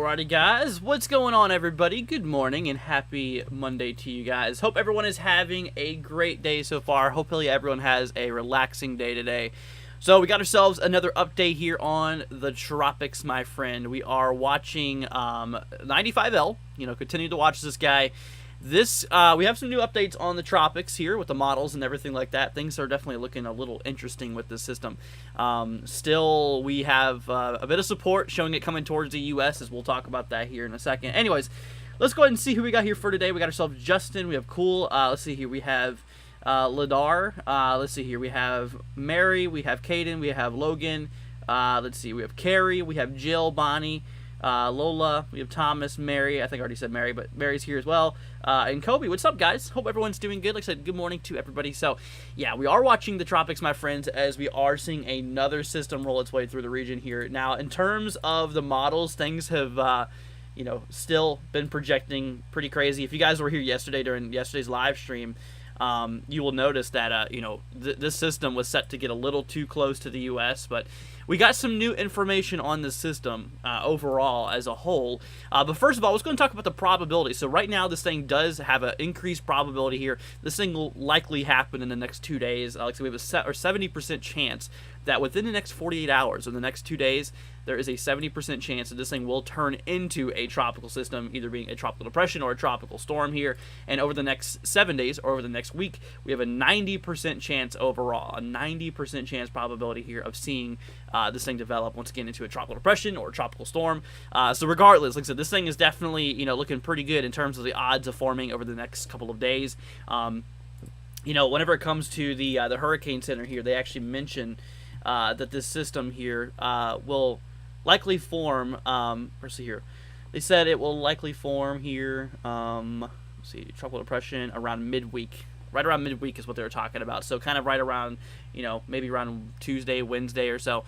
Alrighty guys, what's going on everybody? Good morning and happy Monday to you guys. Hope everyone is having a great day so far. Hopefully everyone has a relaxing day today. So we got ourselves another update here on the Tropics, my friend. We are watching 95L, continue to watch this guy. We have some new updates on the Tropics here with the models and everything like that. Things are definitely looking a little interesting with this system. Still, we have a bit of support showing it coming towards the U.S., as we'll talk about that here in a second. Anyways, let's go ahead and see who we got here for today. We got ourselves Justin. We have Cool. Let's see here. We have Ladar. Let's see here. We have Mary. We have Caden. We have Logan. Let's see. We have Carrie. We have Jill, Bonnie. Lola, we have Thomas, Mary, I think I already said Mary, but Mary's here as well, and Kobe. What's up, guys? Hope everyone's doing good. Like I said, good morning to everybody. So, yeah, we are watching the Tropics, my friends, as we are seeing another system roll its way through the region here. Now, in terms of the models, things have, still been projecting pretty crazy. If you guys were here yesterday during yesterday's live stream, you will notice that, this system was set to get a little too close to the U.S., but we got some new information on the system overall as a whole. But first of all, let's go and talk about the probability. So right now, this thing does have an increased probability here. This thing will likely happen in the next 2 days. Like I said, we have a 70% chance that within the next 48 hours or the next 2 days, there is a 70% chance that this thing will turn into a tropical system, either being a tropical depression or a tropical storm here. And over the next 7 days or over the next week, we have a 90% chance overall, a 90% chance probability here of seeing this thing develop once again into a tropical depression or a tropical storm. So regardless, like I said, this thing is definitely looking pretty good in terms of the odds of forming over the next couple of days. Whenever it comes to the Hurricane Center here, they actually mention that this system here will likely form. Let's see here. They said it will likely form here. Let's see, tropical depression around midweek. Right around midweek is what they were talking about. So kind of right around, maybe around Tuesday, Wednesday or so.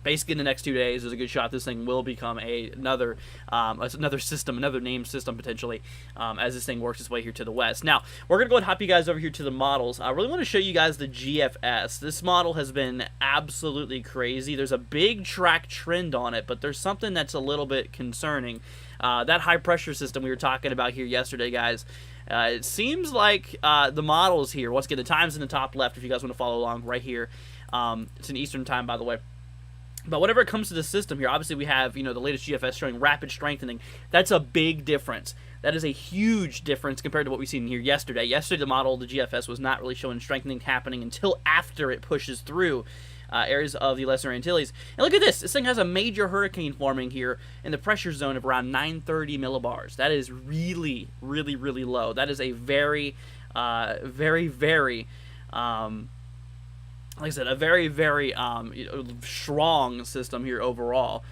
Basically in the next 2 days, there's a good shot this thing will become another system, another named system potentially, as this thing works its way here to the west. Now, we're going to go and hop you guys over here to the models. I really want to show you guys the GFS. This model has been absolutely crazy. There's a big track trend on it, but there's something that's a little bit concerning. That high pressure system we were talking about here yesterday, guys, it seems like the models here, once again, the time's in the top left if you guys want to follow along right here. It's in Eastern time, by the way. But whenever it comes to the system here, obviously we have, the latest GFS showing rapid strengthening. That's a big difference. That is a huge difference compared to what we've seen here yesterday. Yesterday, the model, the GFS, was not really showing strengthening happening until after it pushes through areas of the Lesser Antilles. And look at this. This thing has a major hurricane forming here in the pressure zone of around 930 millibars. That is really, really, really low. That is a very, very, very... like I said, a very, very strong system here overall.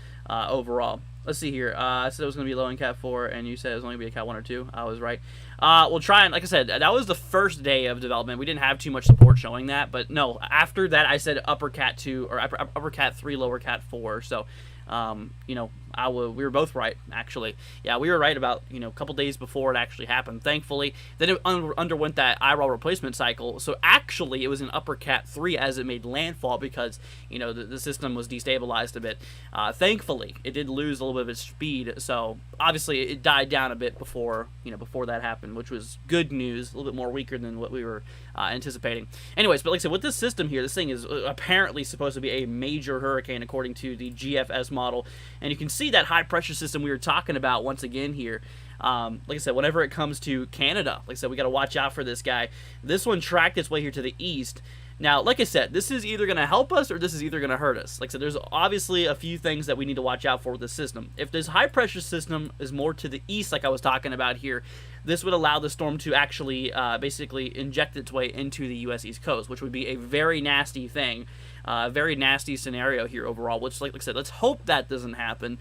Let's see here. I said it was going to be low in Cat 4, and you said it was only going to be a Cat 1 or 2. I was right. We'll try and, like I said, that was the first day of development. We didn't have too much support showing that, but no, after that I said upper Cat 2, or upper Cat 3, lower Cat 4, so... we were both right, actually. Yeah, we were right about, a couple days before it actually happened, thankfully. Then it underwent that IRL replacement cycle, so actually it was in upper Cat 3 as it made landfall because, the system was destabilized a bit. Thankfully, it did lose a little bit of its speed, so obviously it died down a bit before that happened, which was good news, a little bit more weaker than what we were anticipating. Anyways, but like I said, with this system here, this thing is apparently supposed to be a major hurricane according to the GFS model, and you can see that high pressure system we were talking about once again here. Like I said, whenever it comes to Canada, like I said, we got to watch out for this guy. This one tracked its way here to the east. Now, like I said, this is either going to help us or this is either going to hurt us. Like I said, there's obviously a few things that we need to watch out for with this system. If this high pressure system is more to the east, like I was talking about here, this would allow the storm to actually basically inject its way into the U.S. East Coast, which would be a very nasty thing. Very nasty scenario here overall, which, like I said, let's hope that doesn't happen.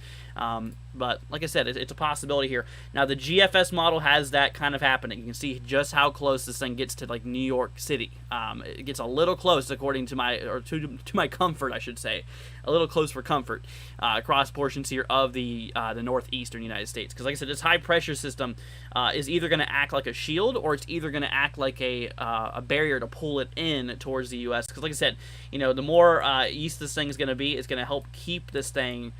But like I said, it's a possibility here. Now, the GFS model has that kind of happening. You can see just how close this thing gets to, like, New York City. It gets a little close, according to my comfort, I should say. A little close for comfort across portions here of the northeastern United States. Because, like I said, this high-pressure system is either going to act like a shield or it's either going to act like a barrier to pull it in towards the U.S. Because, like I said, the more east this thing is going to be, it's going to help keep this thing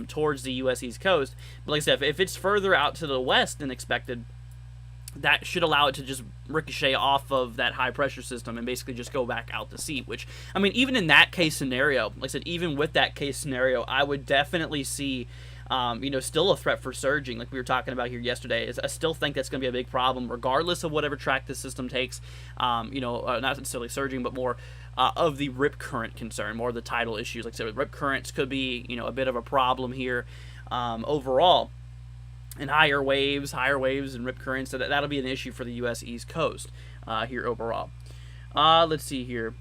towards the U.S. East Coast. But like I said, if it's further out to the west than expected, that should allow it to just ricochet off of that high pressure system and basically just go back out to sea, which, I mean, even in that case scenario, like I said, even with that case scenario, I would definitely see, still a threat for surging, like we were talking about here yesterday. I still think that's going to be a big problem, regardless of whatever track the system takes, not necessarily surging, but more of the rip current concern, more of the tidal issues. Like I said, rip currents could be, a bit of a problem here overall. And higher waves and rip currents, so that'll be an issue for the U.S. East Coast here overall. Let's see here.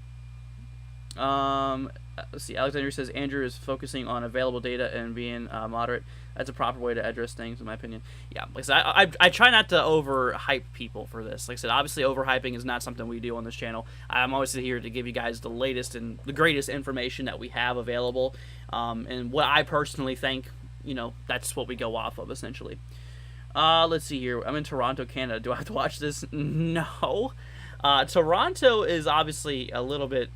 Let's see. Alexander says Andrew is focusing on available data and being moderate. That's a proper way to address things, in my opinion. Yeah, like I said, I try not to overhype people for this. Like I said, obviously overhyping is not something we do on this channel. I'm always here to give you guys the latest and the greatest information that we have available, and what I personally think. That's what we go off of, essentially. Let's see here. I'm in Toronto, Canada. Do I have to watch this? No. Toronto is obviously a little bit,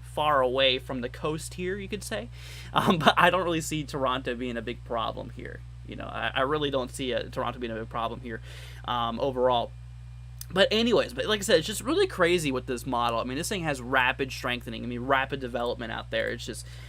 far away from the coast here, you could say. But I don't really see Toronto being a big problem here. I really don't see Toronto being a big problem here overall. But anyways, like I said, it's just really crazy with this model. I mean, this thing has rapid strengthening. I mean, rapid development out there.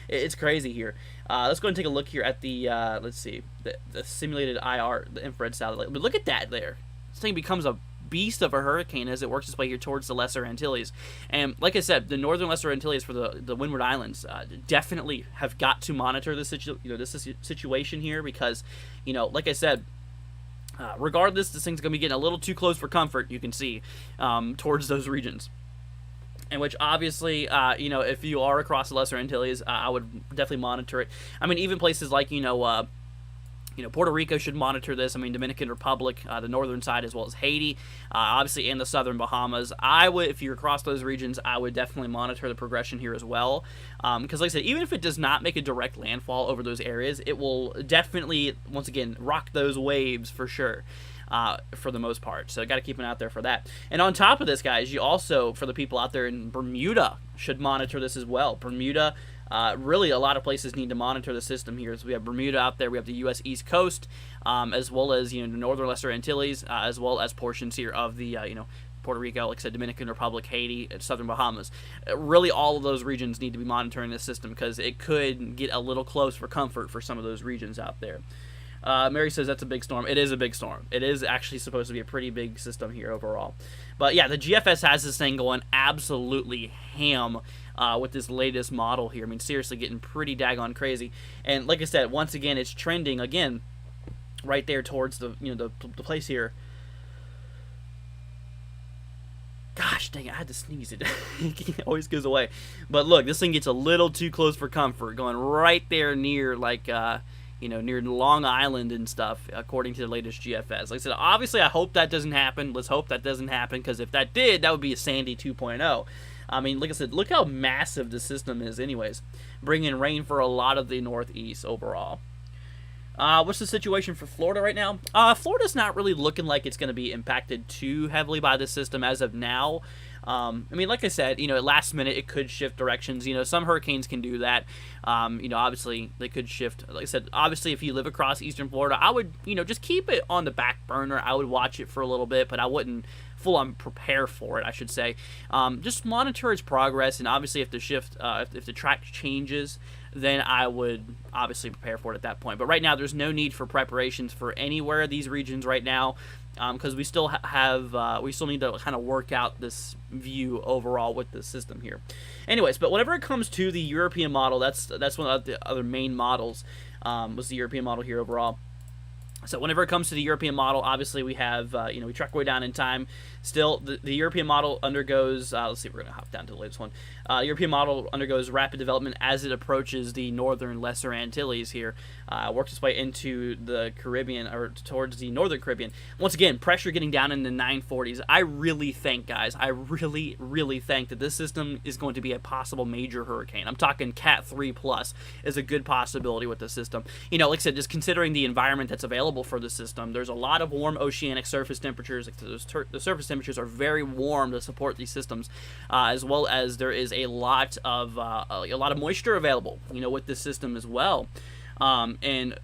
It's crazy here. Let's go and take a look here at the, let's see, the simulated IR, the infrared satellite. But look at that there. This thing becomes a beast of a hurricane as it works its way here towards the Lesser Antilles. And like I said, the northern Lesser Antilles for the Windward Islands definitely have got to monitor this situation here because, like I said, regardless, this thing's going to be getting a little too close for comfort, you can see, towards those regions. And which, obviously, if you are across the Lesser Antilles, I would definitely monitor it. I mean, even places like, Puerto Rico should monitor this. I mean, Dominican Republic, the northern side, as well as Haiti, obviously, and the southern Bahamas. If you're across those regions, I would definitely monitor the progression here as well. Because, like I said, even if it does not make a direct landfall over those areas, it will definitely, once again, rock those waves for sure. For the most part. So got to keep an eye out there for that. And on top of this, guys, you also, for the people out there in Bermuda, should monitor this as well. Bermuda, really a lot of places need to monitor the system here. So we have Bermuda out there, we have the U.S. East Coast, as well as, the northern Lesser Antilles, as well as portions here of the, Puerto Rico, like I said, Dominican Republic, Haiti, and southern Bahamas. Really, all of those regions need to be monitoring this system because it could get a little close for comfort for some of those regions out there. Mary says that's a big storm. It is a big storm. It is actually supposed to be a pretty big system here overall. But yeah, the GFS has this thing going absolutely ham with this latest model here. I mean, seriously, getting pretty daggone crazy. And like I said, once again, it's trending again right there towards the the place here. Gosh dang it, I had to sneeze it. It always goes away. But look, this thing gets a little too close for comfort, going right there near like near Long Island and stuff, according to the latest GFS. Like I said, obviously, I hope that doesn't happen. Let's hope that doesn't happen, because if that did, that would be a Sandy 2.0. I mean, like I said, look how massive the system is anyways, bringing rain for a lot of the Northeast overall. What's the situation for Florida right now? Florida's not really looking like it's going to be impacted too heavily by this system as of now. I mean, like I said, at last minute, it could shift directions. Some hurricanes can do that. Obviously, they could shift. Like I said, obviously, if you live across eastern Florida, I would, just keep it on the back burner. I would watch it for a little bit, but I wouldn't full-on prepare for it, I should say. Just monitor its progress, and obviously, if the if the track changes, then I would obviously prepare for it at that point. But right now, there's no need for preparations for anywhere of these regions right now, because we still we still need to kind of work out this view overall with the system here. Anyways, but whenever it comes to the European model, that's one of the other main models, was the European model here overall. So whenever it comes to the European model, obviously we have, we track way down in time. Still, the European model undergoes, let's see, we're going to hop down to the latest one. European model undergoes rapid development as it approaches the northern Lesser Antilles here. Works its way into the Caribbean, or towards the northern Caribbean. Once again, pressure getting down in the 940s. I really think, guys, I really, really think that this system is going to be a possible major hurricane. I'm talking Cat 3 plus is a good possibility with the system. Like I said, just considering the environment that's available for the system, there's a lot of warm oceanic surface temperatures. Like the surface temperatures are very warm to support these systems, as well as there is a lot of moisture available, with this system as well. And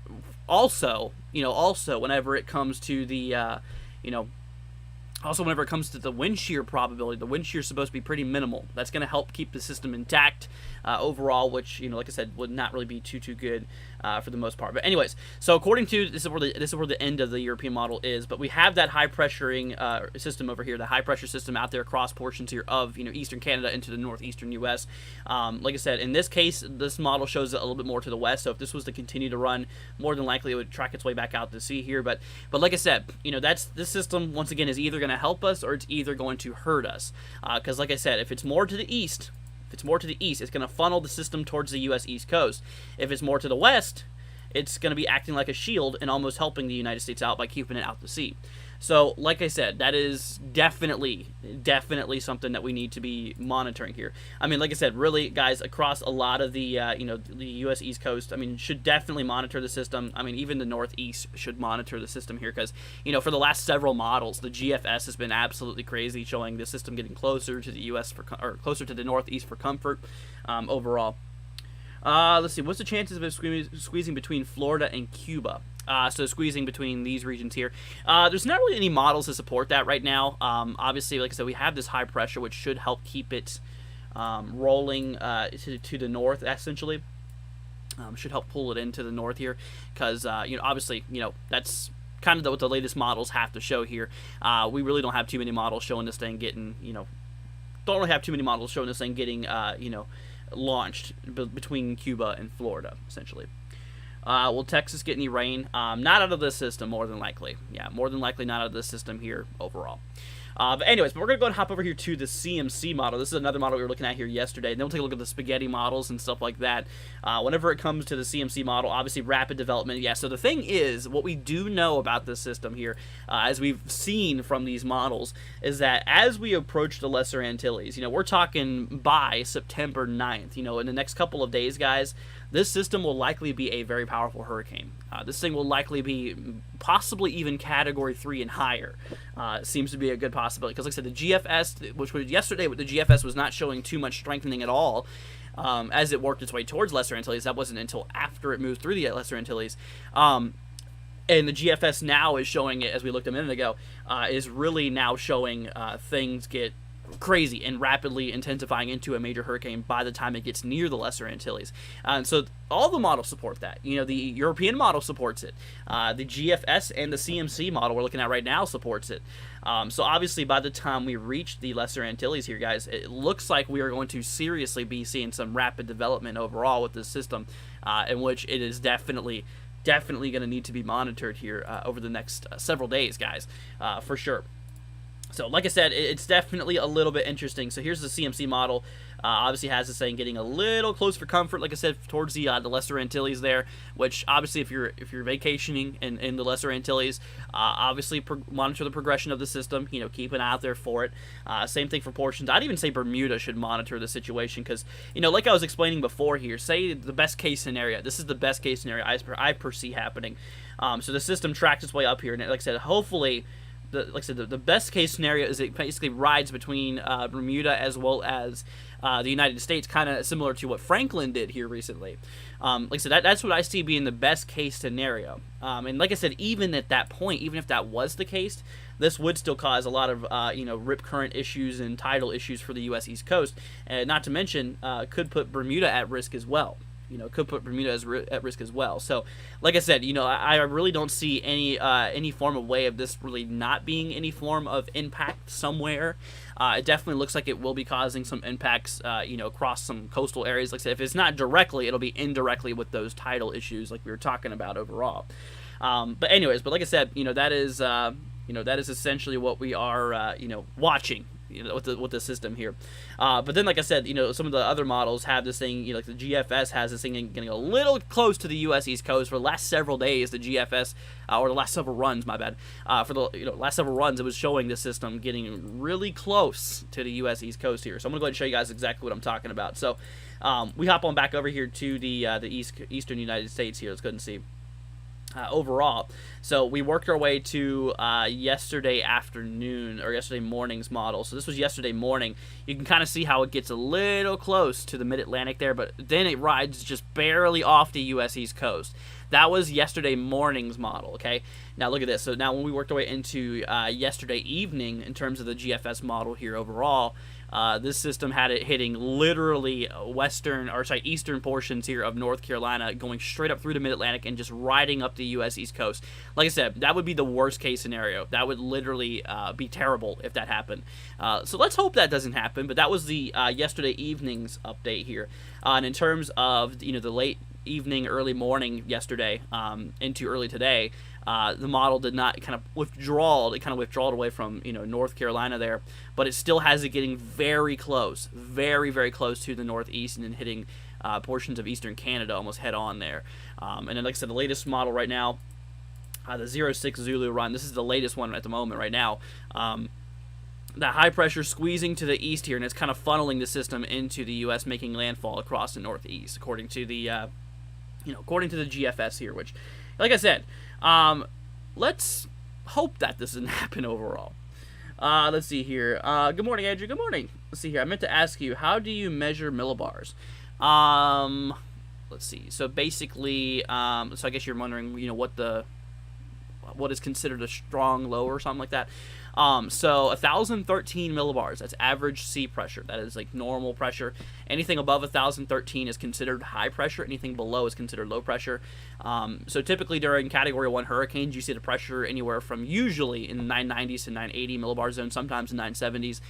also, whenever it comes to the, also, whenever it comes to the wind shear probability, the wind shear is supposed to be pretty minimal. That's going to help keep the system intact overall, which, like I said, would not really be too good for the most part. But anyways, so according to, this is where the end of the European model is, but we have that high pressuring system over here, the high pressure system out there across portions here of, eastern Canada into the northeastern U.S. Like I said, in this case, this model shows it a little bit more to the west, so if this was to continue to run, more than likely it would track its way back out to sea here. But like I said, this system, once again, is either going to help us or it's either going to hurt us. Because like I said, if it's more to the east, it's going to funnel the system towards the U.S. East Coast. If it's more to the west, it's going to be acting like a shield and almost helping the United States out by keeping it out to sea. So, like I said, that is definitely something that we need to be monitoring here. I mean, like I said, really, guys, across a lot of the, the U.S. East Coast, I mean, should definitely monitor the system. I mean, even the Northeast should monitor the system here because, for the last several models, the GFS has been absolutely crazy, showing the system getting closer to the U.S. or closer to the Northeast for comfort overall. Let's see, what's the chances of it squeezing between Florida and Cuba? So squeezing between these regions here. There's not really any models to support that right now. Obviously, like I said, we have this high pressure, which should help keep it rolling to the north, essentially. Should help pull it into the north here, because, obviously, that's kind of what the latest models have to show here. We really don't have too many models showing this thing getting, launched between Cuba and Florida, essentially. Will Texas get any rain? Not out of this system, more than likely. Yeah, more than likely not out of this system here overall. But anyways, we're going to go and hop over here to the CMC model. This is another model we were looking at here yesterday. And then we'll take a look at the spaghetti models and stuff like that. Whenever it comes to the CMC model, obviously rapid development. Yeah, so the thing is, what we do know about this system here, as we've seen from these models, is that as we approach the Lesser Antilles, we're talking by September 9th, in the next couple of days, guys, this system will likely be a very powerful hurricane. This thing will likely be possibly even Category 3 and higher. Seems to be a good possibility. Because like I said, the GFS, which was yesterday, the GFS was not showing too much strengthening at all as it worked its way towards Lesser Antilles. That wasn't until after it moved through the Lesser Antilles. And the GFS now is showing it, as we looked a minute ago, is really now showing things get crazy and rapidly intensifying into a major hurricane by the time it gets near the Lesser Antilles. And so all the models support that. The European model supports it. The GFS and the CMC model we're looking at right now supports it. So obviously by the time we reach the Lesser Antilles here, guys, it looks like we are going to seriously be seeing some rapid development overall with this system, in which it is definitely going to need to be monitored here over the next several days, guys, for sure. So, like I said, it's definitely a little bit interesting. So here's the CMC model. Obviously has this thing getting a little close for comfort, like I said, towards the Lesser Antilles there. Which obviously, if you're vacationing in the Lesser Antilles, obviously monitor the progression of the system. Keep an eye out there for it. Same thing for portions. I'd even say Bermuda should monitor the situation because, like I was explaining before here, say the best case scenario. This is the best case scenario I perceive happening. So the system tracks its way up here, and like I said, hopefully. The best case scenario is it basically rides between Bermuda as well as the United States, kind of similar to what Franklin did here recently. Like I said, that's what I see being the best case scenario. And like I said, even at that point, even if that was the case, this would still cause a lot of rip current issues and tidal issues for the U.S. East Coast, and not to mention could put Bermuda at risk as well. Could put Bermuda at risk as well. So, like I said, I really don't see any form of way of this really not being any form of impact somewhere. It definitely looks like it will be causing some impacts, across some coastal areas. Like I said, if it's not directly, it'll be indirectly with those tidal issues like we were talking about overall. But anyways, like I said, that is essentially what we are, watching. With the system here, but then like I said, some of the other models have this thing, like the GFS has this thing getting a little close to the U.S. East Coast for the last several days. The GFS, or the last several runs, my bad, for the last several runs, it was showing the system getting really close to the U.S. East Coast here. So I'm gonna go ahead and show you guys exactly what I'm talking about. So we hop on back over here to the eastern United States here. Let's go ahead and see. overall. So we worked our way to yesterday afternoon, or yesterday morning's model. So this was yesterday morning. You can kind of see how it gets a little close to the mid-Atlantic there, but then it rides just barely off the U.S. East Coast. That was yesterday morning's model, okay? Now look at this. So now when we worked our way into yesterday evening in terms of the GFS model here overall, this system had it hitting literally eastern portions here of North Carolina, going straight up through the Mid-Atlantic and just riding up the U.S. East Coast. Like I said, that would be the worst case scenario. That would literally be terrible if that happened. So let's hope that doesn't happen. But that was the yesterday evening's update here. And in terms of the late evening, early morning yesterday into early today, the model did not kind of withdraw. It kind of withdrawed away from North Carolina there, but it still has it getting very close, very, very close to the northeast and then hitting portions of eastern Canada almost head on there. And then, like I said, the latest model right now, the 06 Zulu run. This is the latest one at the moment right now. That high pressure squeezing to the east here, and it's kind of funneling the system into the U.S., making landfall across the northeast, according to the according to the GFS here. Which, like I said, let's hope that this doesn't happen overall. Let's see here. Good morning, Andrew. Good morning. Let's see here. I meant to ask you, how do you measure millibars? Let's see. So basically, so I guess you're wondering, what is considered a strong low or something like that. So 1,013 millibars, that's average sea pressure. That is like normal pressure. Anything above 1,013 is considered high pressure. Anything below is considered low pressure. So typically during Category 1 hurricanes, you see the pressure anywhere from usually in the 990s to 980 millibar zone, sometimes in 970s.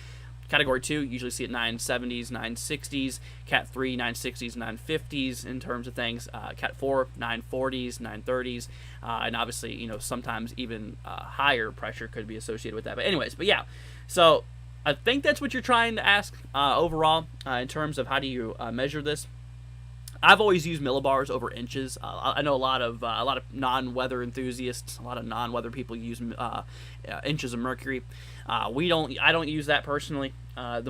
Category 2, usually see it 970s, 960s. Cat 3, 960s, 950s in terms of things. Cat 4, 940s, 930s. And obviously, sometimes even higher pressure could be associated with that. But anyways, yeah. So I think that's what you're trying to ask overall in terms of how do you measure this. I've always used millibars over inches. I know a lot of non-weather enthusiasts, a lot of non-weather people use inches of mercury. I don't use that personally. I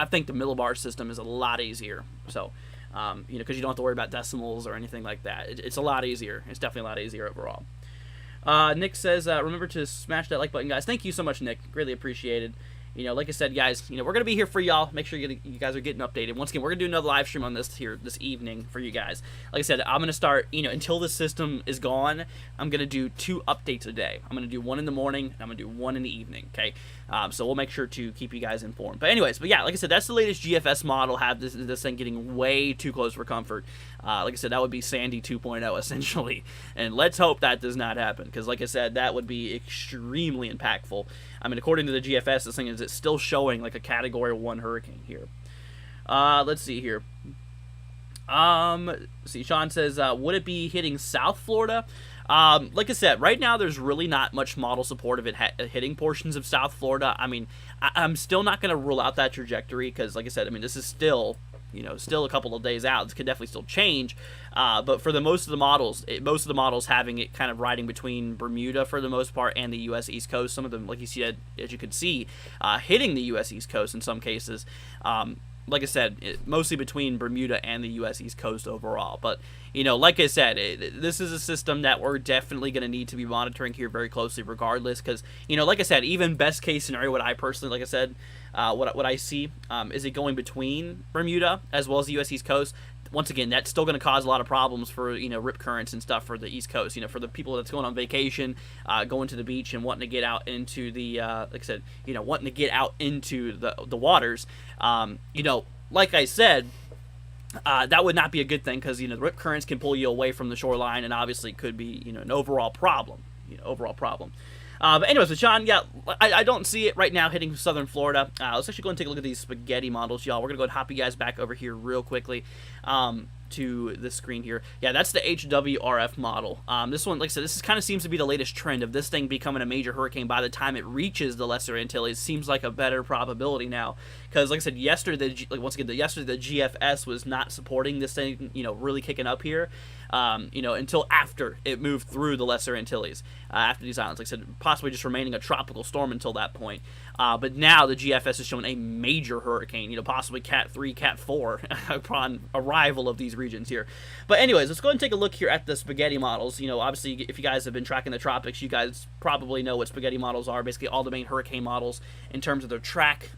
think the millibar system is a lot easier. So, because you don't have to worry about decimals or anything like that. It's a lot easier. It's definitely a lot easier overall. Nick says, remember to smash that like button, guys. Thank you so much, Nick. Greatly appreciated. Like I said, guys, we're going to be here for y'all. Make sure you guys are getting updated. Once again, we're going to do another live stream on this evening for you guys. Like I said, I'm going to start, until the system is gone, I'm going to do 2 updates a day. I'm going to do one in the morning, and I'm going to do one in the evening, okay? So we'll make sure to keep you guys informed. But yeah, like I said, that's the latest GFS model. Have this thing getting way too close for comfort. Like I said, that would be Sandy 2.0, essentially. And let's hope that does not happen, because like I said, that would be extremely impactful. I mean, according to the GFS, this thing is still showing like a Category 1 hurricane here. Let's see here. Sean says, would it be hitting South Florida? Like I said, right now there's really not much model support of it hitting portions of South Florida. I mean, I'm still not going to rule out that trajectory because, like I said, I mean, this is still a couple of days out. This could definitely still change. But for most of the models having it kind of riding between Bermuda for the most part and the U.S. East Coast. Some of them, like you said, as you could see, hitting the U.S. East Coast in some cases. Like I said, mostly between Bermuda and the U.S. East Coast overall. But, like I said, this is a system that we're definitely going to need to be monitoring here very closely regardless. Because, like I said, even best case scenario, what I personally, like I said, what I see is it going between Bermuda as well as the U.S. East Coast. Once again, that's still going to cause a lot of problems for, rip currents and stuff for the East Coast. For the people that's going on vacation, going to the beach and wanting to get out into the, like I said, wanting to get out into the waters. Like I said, that would not be a good thing because, the rip currents can pull you away from the shoreline and obviously could be, an overall problem. But anyways, so Sean, yeah, I don't see it right now hitting southern Florida. Let's actually go and take a look at these spaghetti models, y'all. We're going to go and hop you guys back over here real quickly to the screen here. Yeah, that's the HWRF model. This one, like I said, this kind of seems to be the latest trend of this thing becoming a major hurricane by the time it reaches the Lesser Antilles. Seems like a better probability now. Because, like I said, yesterday the GFS was not supporting this thing, really kicking up here. until after it moved through the Lesser Antilles, after these islands. Like I said, possibly just remaining a tropical storm until that point. But now the GFS is showing a major hurricane, possibly Cat 3, Cat 4 upon arrival of these regions here. But anyways, let's go ahead and take a look here at the spaghetti models. Obviously, if you guys have been tracking the tropics, you guys probably know what spaghetti models are. Basically, all the main hurricane models in terms of their track,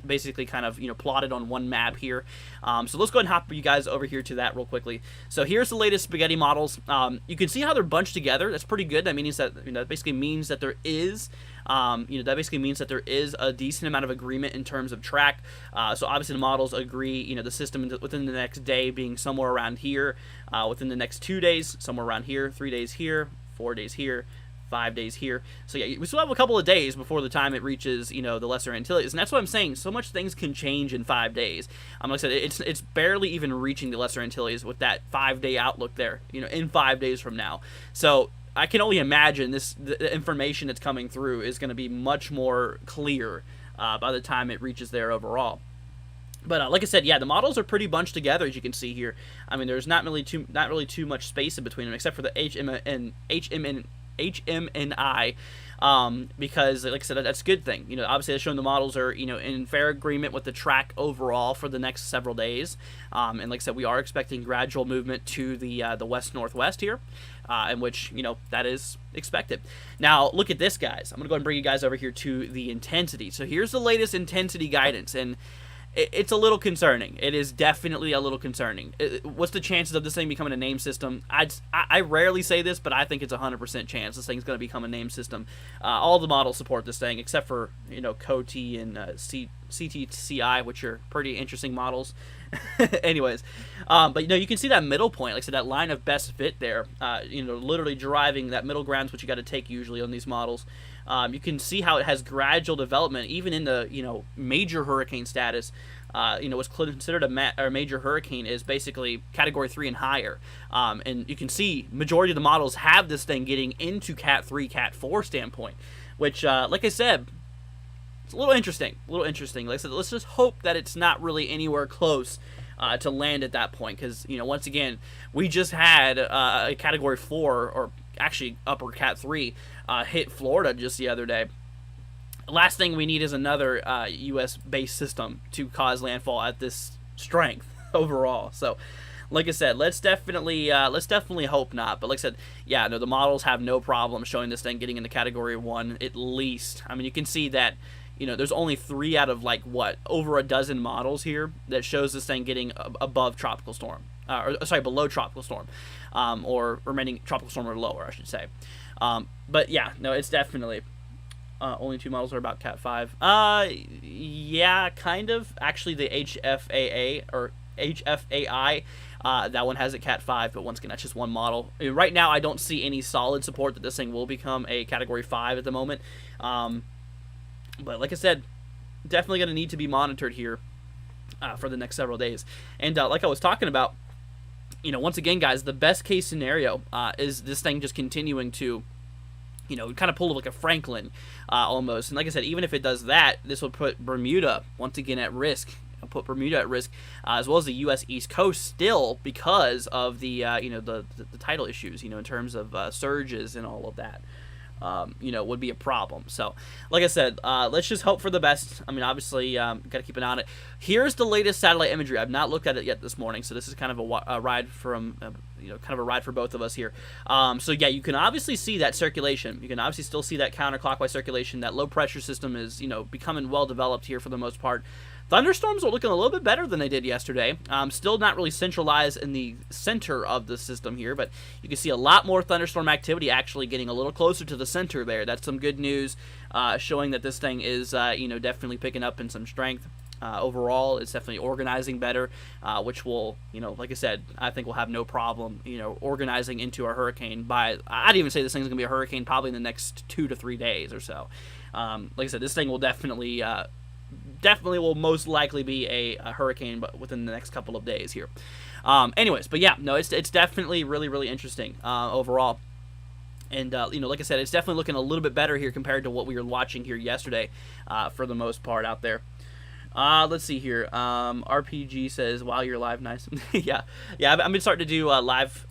basically kind of, plotted on one map here. So let's go ahead and hop you guys over here to that real quickly. So here's the latest spaghetti models. You can see how they're bunched together. That's pretty good. That means that, that basically means that there is a decent amount of agreement in terms of track. So obviously the models agree, the system within the next day being somewhere around here, within the next 2 days, somewhere around here, 3 days here, 4 days here, 5 days here. So yeah, we still have a couple of days before the time it reaches, the Lesser Antilles, and that's what I'm saying. So much things can change in 5 days. Like I said, it's barely even reaching the Lesser Antilles with that 5-day outlook there, in 5 days from now. So I can only imagine the information that's coming through is going to be much more clear by the time it reaches there overall. But like I said, yeah, the models are pretty bunched together, as you can see here. I mean, there's not really too much space in between them, except for the HMNI, because, like I said, that's a good thing. Obviously, they're showing the models are, in fair agreement with the track overall for the next several days. And like I said, we are expecting gradual movement to the west-northwest here, in which, that is expected. Now, look at this, guys. I'm going to go ahead and bring you guys over here to the intensity. So here's the latest intensity guidance, and it's a little concerning. It is definitely a little concerning. What's the chances of this thing becoming a name system? I rarely say this, but I think it's 100% chance this thing's going to become a name system. All the models support this thing, except for, COTI and CTCI, which are pretty interesting models. Anyways, but you can see that middle point, like I said, that line of best fit there, literally driving that middle ground is what you got to take usually on these models. You can see how it has gradual development, even in the, major hurricane status. What's considered a major hurricane is basically Category 3 and higher. And you can see majority of the models have this thing getting into Cat 3, Cat 4 standpoint, which, like I said, it's a little interesting. Like I said, let's just hope that it's not really anywhere close to land at that point, because, once again, we just had a Category 4, or actually upper Cat 3, hit Florida just the other day. Last thing we need is another U.S.-based system to cause landfall at this strength overall. So, like I said, let's definitely hope not. But like I said, yeah, no, the models have no problem showing this thing getting into Category 1 at least. I mean, you can see that, there's only 3 out of, over a dozen models here that shows this thing getting above tropical storm. Below tropical storm. Or remaining tropical storm or lower, I should say. But yeah, no, it's definitely... only 2 models are about Cat 5. Yeah, kind of. Actually, the HFAA, or HFAI, that one has a Cat 5, but once again, that's just one model. I mean, right now, I don't see any solid support that this thing will become a Category 5 at the moment. But like I said, definitely going to need to be monitored here for the next several days. And like I was talking about, once again, guys, the best case scenario is this thing just continuing to, kind of pull like a Franklin almost. And like I said, even if it does that, this will put Bermuda once again at risk. As well as the U.S. East Coast still, because of the the tidal issues, in terms of surges and all of that. Would be a problem. So, like I said, let's just hope for the best. I mean, obviously, got to keep an eye on it. Here's the latest satellite imagery. I've not looked at it yet this morning, so this is kind of a ride from, kind of a ride for both of us here. So yeah, you can obviously see that circulation. You can obviously still see that counterclockwise circulation. That low pressure system is, becoming well developed here for the most part. Thunderstorms are looking a little bit better than they did yesterday. Still not really centralized in the center of the system here, but you can see a lot more thunderstorm activity actually getting a little closer to the center there. That's some good news, showing that this thing is, definitely picking up in some strength. Overall, it's definitely organizing better, which will, like I said, I think we'll have no problem, organizing into a hurricane by, I'd even say this thing's going to be a hurricane probably in the next 2 to 3 days or so. Like I said, this thing will definitely will most likely be a hurricane, but within the next couple of days here. Anyways, but yeah, no, it's definitely really, really interesting overall. And, like I said, it's definitely looking a little bit better here compared to what we were watching here yesterday for the most part out there. Let's see here. RPG says, wow, you're live. Nice. yeah, I've been starting to do live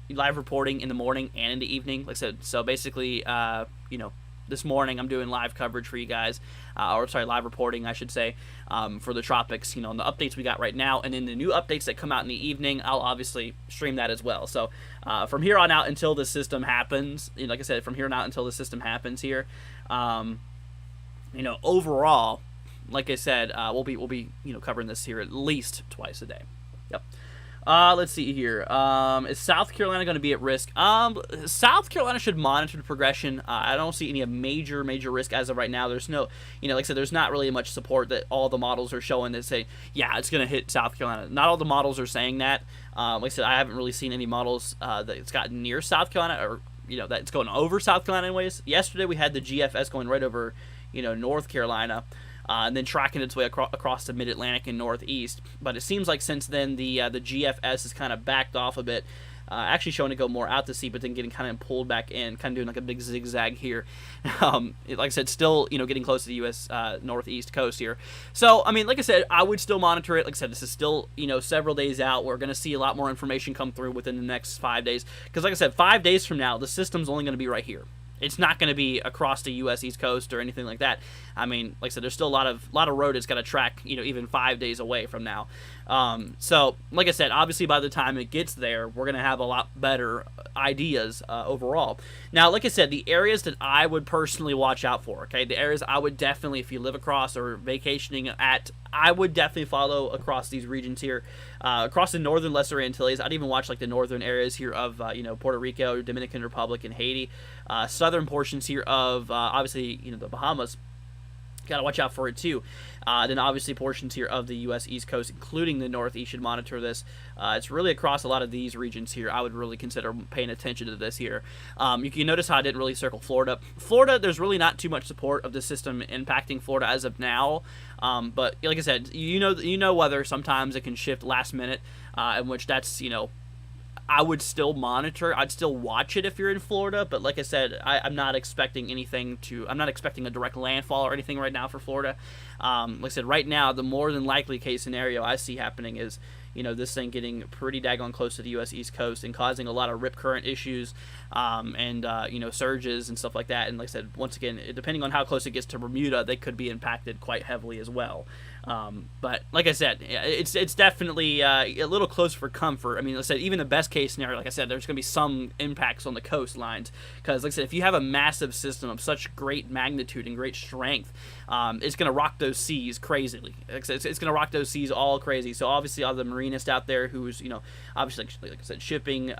live reporting in the morning and in the evening. Like I said, so basically, this morning I'm doing live coverage for you guys, live reporting, I should say, for the Tropics, on the updates we got right now, and then the new updates that come out in the evening, I'll obviously stream that as well. So from here on out until the system happens, like I said, from here on out until the system happens here, overall, like I said, we'll be covering this here at least twice a day. Yep. Let's see here. Is South Carolina going to be at risk? South Carolina should monitor the progression. I don't see any major risk as of right now. There's no, like I said, there's not really much support that all the models are showing that say, yeah, it's going to hit South Carolina. Not all the models are saying that. Like I said, I haven't really seen any models that it's gotten near South Carolina, or that it's going over South Carolina anyways. Yesterday we had the GFS going right over, North Carolina. And then tracking its way across the Mid-Atlantic and Northeast. But it seems like since then the GFS has kind of backed off a bit, actually showing to go more out to sea, but then getting kind of pulled back in, kind of doing like a big zigzag here. Like I said, still getting close to the U.S. Northeast coast here. So I mean, like I said, I would still monitor it. Like I said, this is still several days out. We're going to see a lot more information come through within the next 5 days. Because like I said, 5 days from now, the system's only going to be right here. It's not going to be across the U.S. East Coast or anything like that. I mean, like I said, there's still a lot of road it's got to track, even 5 days away from now. So, like I said, obviously by the time it gets there, we're going to have a lot better ideas overall. Now, like I said, the areas that I would personally watch out for, okay, the areas I would definitely, if you live across or vacationing at, I would definitely follow across these regions here, across the northern Lesser Antilles. I'd even watch like the northern areas here of Puerto Rico, Dominican Republic, and Haiti. Southern portions here of obviously the Bahamas. Got to watch out for it too. Then obviously portions here of the U.S. East Coast, including the Northeast, should monitor this. It's really across a lot of these regions here. I would really consider paying attention to this here. You can notice how I didn't really circle Florida. Florida, there's really not too much support of the system impacting Florida as of now. But like I said, weather sometimes it can shift last minute, in which that's I would still monitor. I'd still watch it if you're in Florida, but like I said, I'm not expecting I'm not expecting a direct landfall or anything right now for Florida. Like I said, right now, the more than likely case scenario I see happening is, this thing getting pretty daggone close to the U.S. East Coast and causing a lot of rip current issues, and surges and stuff like that. And like I said, once again, depending on how close it gets to Bermuda, they could be impacted quite heavily as well. But like I said, it's definitely a little close for comfort. I mean, like I said, even the best case scenario, like I said, there's going to be some impacts on the coastlines, because like I said, if you have a massive system of such great magnitude and great strength, it's going to rock those seas crazily. Like I said, it's going to rock those seas all crazy. So obviously all the marinists out there who's obviously like I said, shipping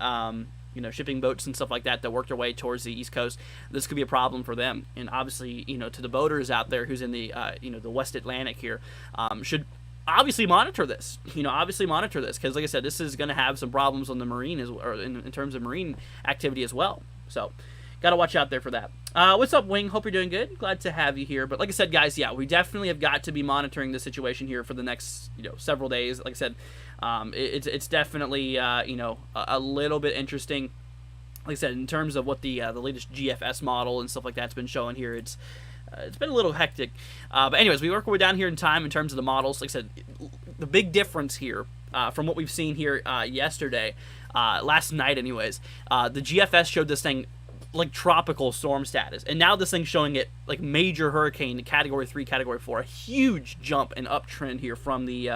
shipping boats and stuff like that work their way towards the East Coast, this could be a problem for them. And obviously, to the boaters out there who's in the, the West Atlantic here, should obviously monitor this. Because like I said, this is going to have some problems on the marine or in terms of marine activity as well. So, got to watch out there for that. What's up, Wing? Hope you're doing good. Glad to have you here. But like I said, guys, yeah, we definitely have got to be monitoring the situation here for the next, several days. Like I said, it's definitely, a little bit interesting. Like I said, in terms of what the latest GFS model and stuff like that's been showing here, it's been a little hectic. But anyways, we work our way down here in time in terms of the models. Like I said, the big difference here from what we've seen here yesterday, last night anyways, the GFS showed this thing like tropical storm status, and now this thing's showing it like major hurricane, category 3, category 4, a huge jump and uptrend here from the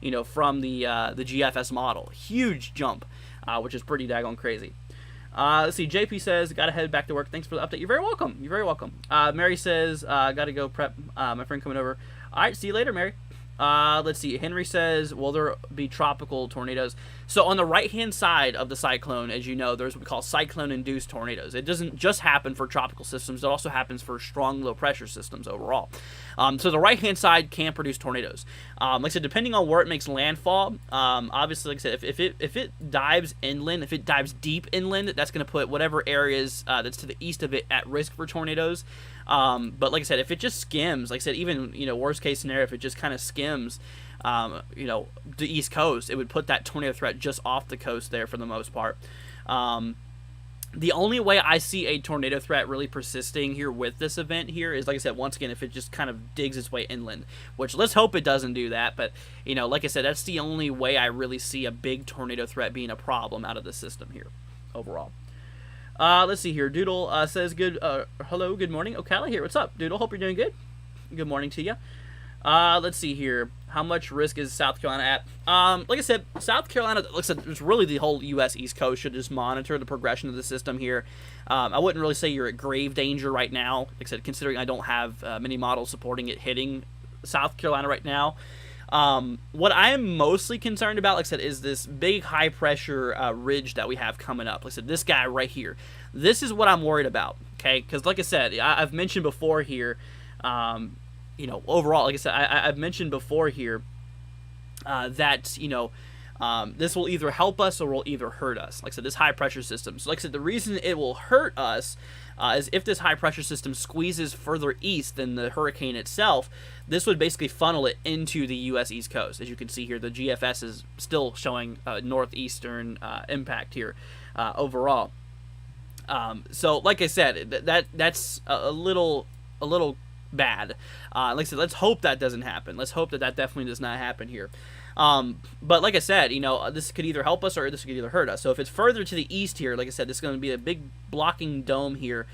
the GFS model, huge jump, which is pretty daggone crazy. Let's see, JP says, gotta head back to work. Thanks for the update. You're very welcome. Mary says, gotta go prep, my friend coming over. All right, see you later, Mary. Let's see. Henry says, will there be tropical tornadoes? So on the right-hand side of the cyclone, as you know, there's what we call cyclone-induced tornadoes. It doesn't just happen for tropical systems. It also happens for strong low-pressure systems overall. So the right-hand side can produce tornadoes. Like I said, depending on where it makes landfall, obviously, like I said, if it dives inland, if it dives deep inland, that's going to put whatever areas that's to the east of it at risk for tornadoes. But like I said, if it just skims, like I said, even, worst case scenario, if it just kind of skims, the East Coast, it would put that tornado threat just off the coast there for the most part. The only way I see a tornado threat really persisting here with this event here is, like I said, once again, if it just kind of digs its way inland, which let's hope it doesn't do that. But, like I said, that's the only way I really see a big tornado threat being a problem out of the system here. overall. Let's see here. Doodle says, hello, good morning. Ocala here. What's up, Doodle? Hope you're doing good. Good morning to you. Let's see here. How much risk is South Carolina at? Like I said, South Carolina, looks like it's really the whole U.S. East Coast should just monitor the progression of the system here. I wouldn't really say you're at grave danger right now. Like I said, considering I don't have many models supporting it hitting South Carolina right now. What I am mostly concerned about, like I said, is this big high pressure ridge that we have coming up. Like I said, this guy right here. This is what I'm worried about, okay? Because like I said, I've mentioned before here, you know, overall, like I said, I've mentioned before here that, you know, this will either help us or will either hurt us. Like I said, this high pressure system. So like I said, the reason it will hurt us is if this high pressure system squeezes further east than the hurricane itself, this would basically funnel it into the U.S. East Coast. As you can see here, the GFS is still showing northeastern impact here overall. So like I said, that's a little bad. Like I said, let's hope that doesn't happen. Let's hope that definitely does not happen here. But like I said, you know, this could either help us or this could either hurt us. So if it's further to the east here, like I said, this is going to be a big blocking dome here.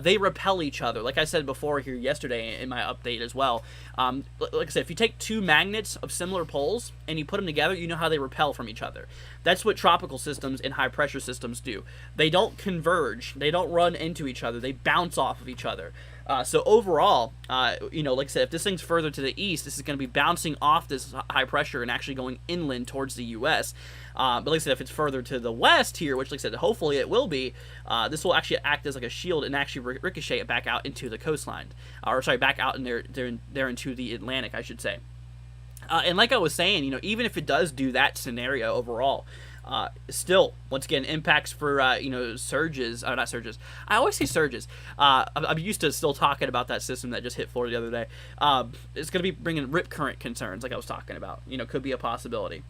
They repel each other. Like I said before here yesterday in my update as well. Like I said, if you take two magnets of similar poles and you put them together, you know how they repel from each other. That's what tropical systems and high pressure systems do. They don't converge. They don't run into each other. They bounce off of each other. So overall, you know, like I said, if this thing's further to the east, this is going to be bouncing off this high pressure and actually going inland towards the U.S. But like I said, if it's further to the west here, which like I said, hopefully it will be, this will actually act as like a shield and actually ricochet it back out into the coastline. Or sorry, back out in there into the Atlantic, I should say. And like I was saying, you know, even if it does do that scenario overall, still, once again, impacts for, you know, surges, not surges, I always say surges, I'm used to still talking about that system that just hit Florida the other day. It's going to be bringing rip current concerns, like I was talking about, you know, could be a possibility.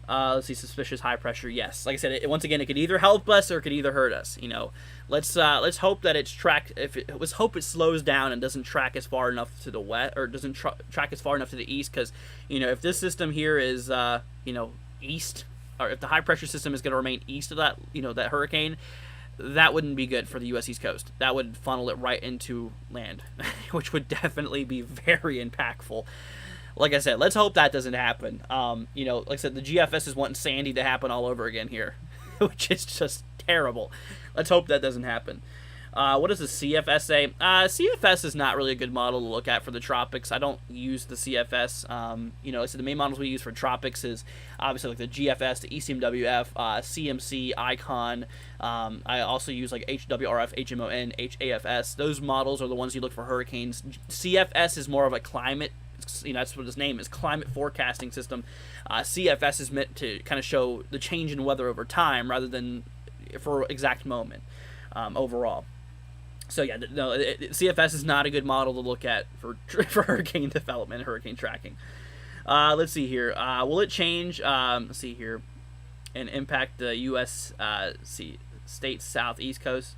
Let's see, suspicious high pressure, yes. Like I said, once again, it could either help us or it could either hurt us, you know. Let's hope that it's tracked, let's hope it slows down and doesn't track as far enough to the west, or doesn't track as far enough to the east, because, you know, if this system here is, you know, east, or if the high pressure system is going to remain east of that, you know, that hurricane, that wouldn't be good for the U.S. East Coast. That would funnel it right into land, which would definitely be very impactful. Like I said, let's hope that doesn't happen. You know, like I said, the GFS is wanting Sandy to happen all over again here, which is just terrible. Let's hope that doesn't happen. What does the CFS say? CFS is not really a good model to look at for the tropics. I don't use the CFS. You know, like I said, the main models we use for tropics is obviously like the GFS, the ECMWF, CMC, ICON. I also use like HWRF, HMON, HAFS. Those models are the ones you look for hurricanes. CFS is more of a climate, you know, that's what its name is, climate forecasting system. CFS is meant to kind of show the change in weather over time rather than for exact moment overall. So yeah, no, CFS is not a good model to look at for hurricane development and hurricane tracking. Let's see here. Will it change? Let's see here, and impact the U.S. States southeast coast?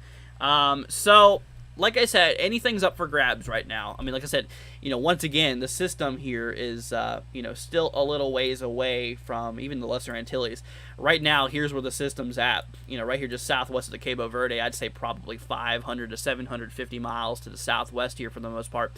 So like I said, anything's up for grabs right now. I mean, like I said, you know, once again, the system here is, you know, still a little ways away from even the Lesser Antilles. Right now, here's where the system's at. You know, right here just southwest of the Cabo Verde, I'd say probably 500 to 750 miles to the southwest here for the most part.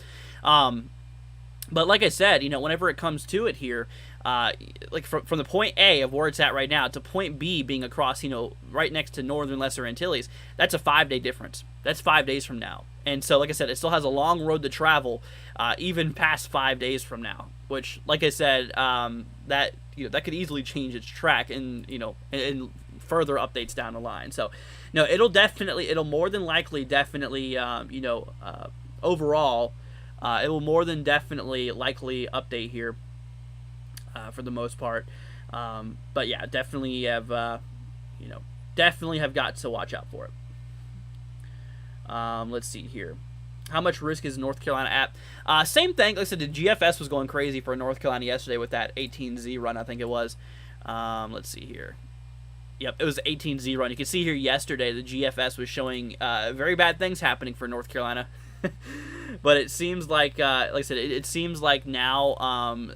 But like I said, you know, whenever it comes to it here, like from the point A of where it's at right now to point B being across, you know, right next to northern Lesser Antilles, that's a 5-day difference. That's 5 days from now. And so, like I said, it still has a long road to travel, even past 5 days from now. Which, like I said, that, you know, that could easily change its track, and you know, and further updates down the line. So, no, it'll more than likely, definitely, you know, overall, it will more than definitely likely update here, for the most part. But yeah, definitely have, you know, definitely have got to watch out for it. Let's see here. How much risk is North Carolina at? Same thing. Like I said, the GFS was going crazy for North Carolina yesterday with that 18Z run, I think it was. Let's see here. Yep, it was the 18Z run. You can see here yesterday the GFS was showing very bad things happening for North Carolina. But it seems like I said, it seems like now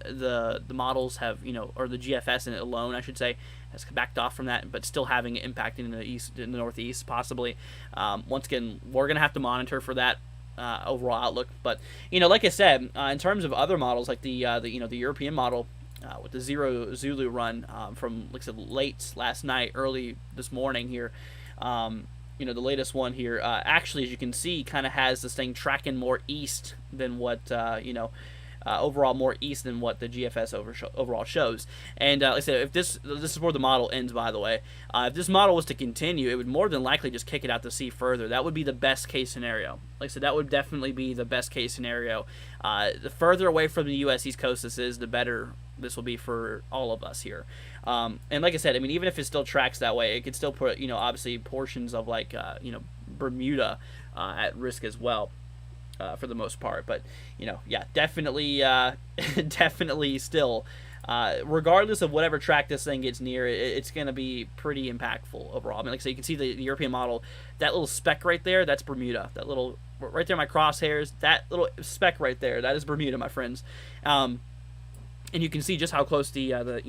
the models have, or the GFS in it alone, I should say, has backed off from that, but still having an impact in the northeast possibly. Once again, we're gonna have to monitor for that overall outlook. But like I said, in terms of other models like the European model with the Zero Zulu run from, like I said, late last night, early this morning here. The latest one here, actually, as you can see, kind of has this thing tracking more east than what, overall more east than what the GFS overall shows. And like I said, if this is where the model ends, by the way. If this model was to continue, it would more than likely just kick it out to sea further. That would be the best case scenario. Like I said, that would definitely be the best case scenario. The further away from the U.S. East Coast this is, the better this will be for all of us here. And like I said, I mean, even if it still tracks that way, it could still put, obviously portions of like, Bermuda at risk as well, for the most part. But, yeah, definitely, definitely still, regardless of whatever track this thing gets near, it's going to be pretty impactful overall. I mean, like I said, you can see the European model, that little speck right there, that's Bermuda. That little, right there, my crosshairs, that little speck right there, that is Bermuda, my friends. And you can see just how close the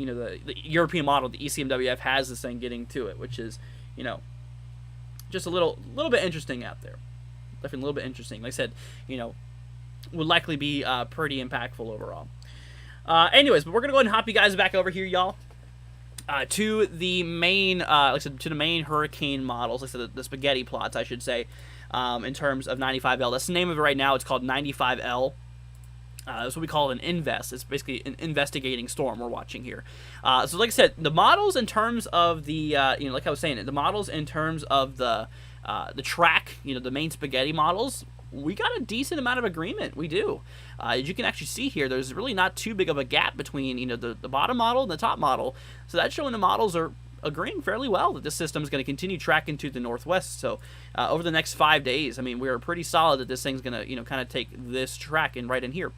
European model, the ECMWF, has this thing getting to it, which is, just a little bit interesting out there. Definitely a little bit interesting. Like I said, would likely be pretty impactful overall. Anyways, but we're gonna go ahead and hop you guys back over here, y'all, to the main, like I said, to the main hurricane models. Like I said, the spaghetti plots, I should say, in terms of 95L. That's the name of it right now. It's called 95L. That's what we call an invest. It's basically an investigating storm we're watching here. So like I said, the models in terms of the, like I was saying, the models in terms of the track, the main spaghetti models, we got a decent amount of agreement. We do. As you can actually see here, there's really not too big of a gap between, the bottom model and the top model. So that's showing the models are agreeing fairly well that this system is going to continue tracking to the northwest. So over the next 5 days, I mean, we're pretty solid that this thing's going to, kind of take this track and right in here.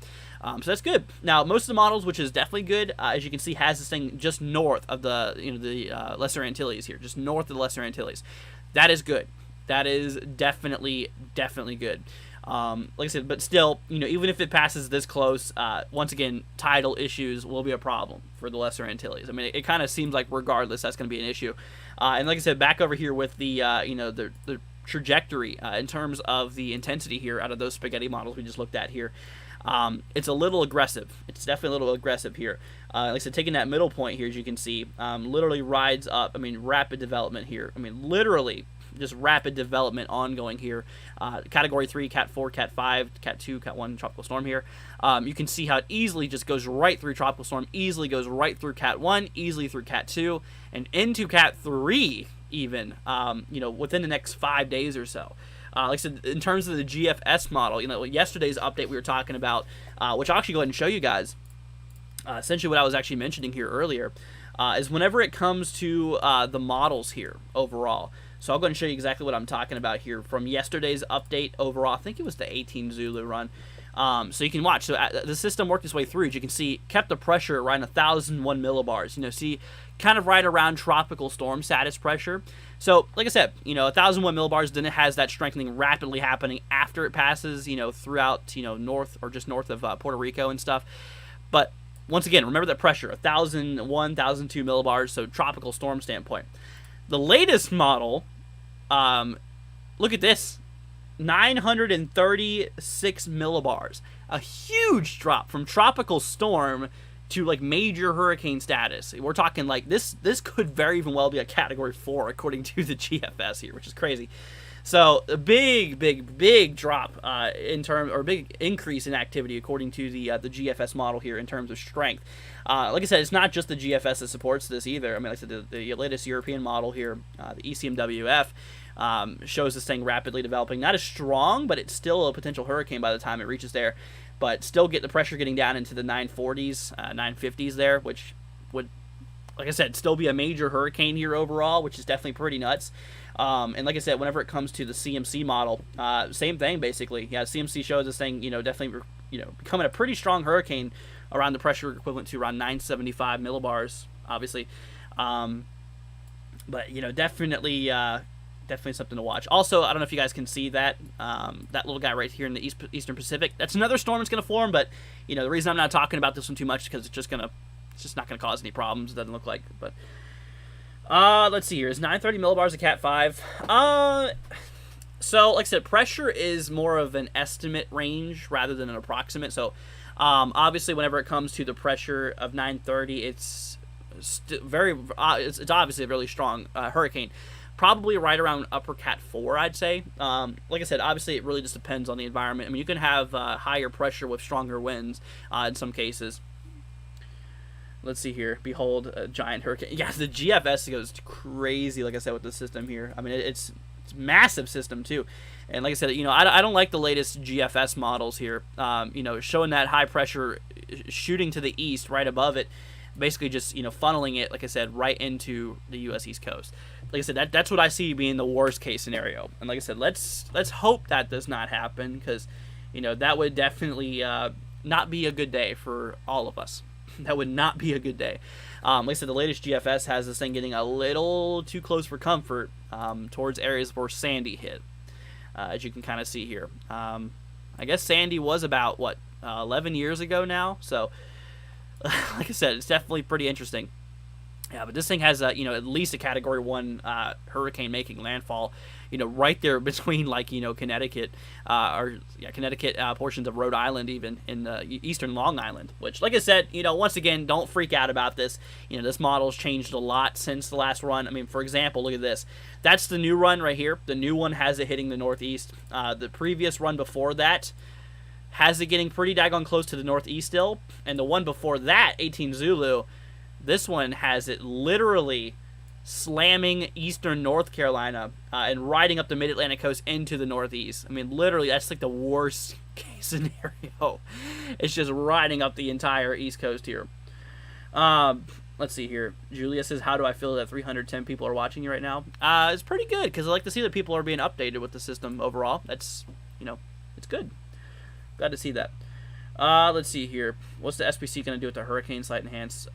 So that's good. Now, most of the models, which is definitely good, as you can see, has this thing just north of the, the Lesser Antilles here, just north of the Lesser Antilles. That is good. That is definitely good. Like I said, but still, even if it passes this close, once again, tidal issues will be a problem for the Lesser Antilles. I mean, it kind of seems like regardless that's going to be an issue. And like I said, back over here with the, the trajectory in terms of the intensity here out of those spaghetti models we just looked at here. It's a little aggressive. It's definitely a little aggressive here. Like I said, taking that middle point here, as you can see, literally rides up. I mean, rapid development here. I mean, literally just rapid development ongoing here. Category 3, Cat 4, Cat 5, Cat 2, Cat 1 tropical storm here. You can see how it easily just goes right through tropical storm, easily goes right through Cat 1, easily through Cat 2, and into Cat 3 even, within the next 5 days or so. Like I said, in terms of the GFS model, yesterday's update we were talking about, which I'll actually go ahead and show you guys, essentially what I was actually mentioning here earlier, is whenever it comes to the models here overall. So I'll go ahead and show you exactly what I'm talking about here from yesterday's update overall. I think it was the 18 Zulu run. So you can watch. So the system worked its way through. As you can see, kept the pressure around 1,001 millibars. See, kind of right around tropical storm status pressure. So, like I said, 1,001 millibars, then it has that strengthening rapidly happening after it passes, throughout, north or just north of Puerto Rico and stuff. But once again, remember that pressure, 1,001, 1,002 millibars, so tropical storm standpoint. The latest model, look at this, 936 millibars, a huge drop from tropical storm to like major hurricane status. We're talking like this could very even well be a category 4 according to the GFS here, which is crazy. So a big drop in terms, or big increase in activity according to the GFS model here in terms of strength. Like I said, it's not just the GFS that supports this either. I mean, like I said, the latest European model here, the ECMWF, shows this thing rapidly developing. Not as strong, but it's still a potential hurricane by the time it reaches there. But still get the pressure getting down into the 940s, 950s there, which would, like I said, still be a major hurricane here overall, which is definitely pretty nuts. And like I said, whenever it comes to the CMC model, same thing basically. Yeah, CMC shows this thing, definitely, becoming a pretty strong hurricane around the pressure equivalent to around 975 millibars, obviously. But definitely, definitely something to watch. Also, I don't know if you guys can see that that little guy right here in the Eastern Pacific. That's another storm that's going to form, but the reason I'm not talking about this one too much is because it's just not going to cause any problems. It doesn't look like. But let's see here. Is 930 millibars a Cat 5? So like I said, pressure is more of an estimate range rather than an approximate. So obviously, whenever it comes to the pressure of 930, it's it's obviously a really strong hurricane. Probably right around upper Cat 4, I'd say. Like I said, obviously it really just depends on the environment. I mean, you can have higher pressure with stronger winds in some cases. Let's see here. Behold, a giant hurricane. Yeah, the GFS goes crazy, like I said, with the system here. I mean, it's a massive system, too. And like I said, I don't like the latest GFS models here. Showing that high pressure shooting to the east right above it, basically just funneling it, like I said, right into the U.S. East Coast. Like I said, that's what I see being the worst case scenario. And like I said, let's hope that does not happen, because that would definitely not be a good day for all of us. That would not be a good day. Like I said, the latest GFS has this thing getting a little too close for comfort towards areas where Sandy hit, as you can kind of see here. I guess Sandy was about 11 years ago now, so. Like I said, it's definitely pretty interesting. Yeah, but this thing has at least a Category 1 hurricane making landfall, right there between Connecticut, Connecticut, portions of Rhode Island, even in eastern Long Island. Which, like I said, once again, don't freak out about this. This model's changed a lot since the last run. I mean, for example, look at this. That's the new run right here. The new one has it hitting the northeast. The previous run before that has it getting pretty daggone close to the northeast still. And the one before that, 18 Zulu, this one has it literally slamming eastern North Carolina and riding up the mid-Atlantic coast into the northeast. I mean, literally, that's like the worst case scenario. It's just riding up the entire east coast here. Let's see here. Julia says, how do I feel that 310 people are watching you right now? It's pretty good, because I like to see that people are being updated with the system overall. That's, it's good. Glad to see that. Let's see here. What's the SPC going to do with the hurricane site enhance?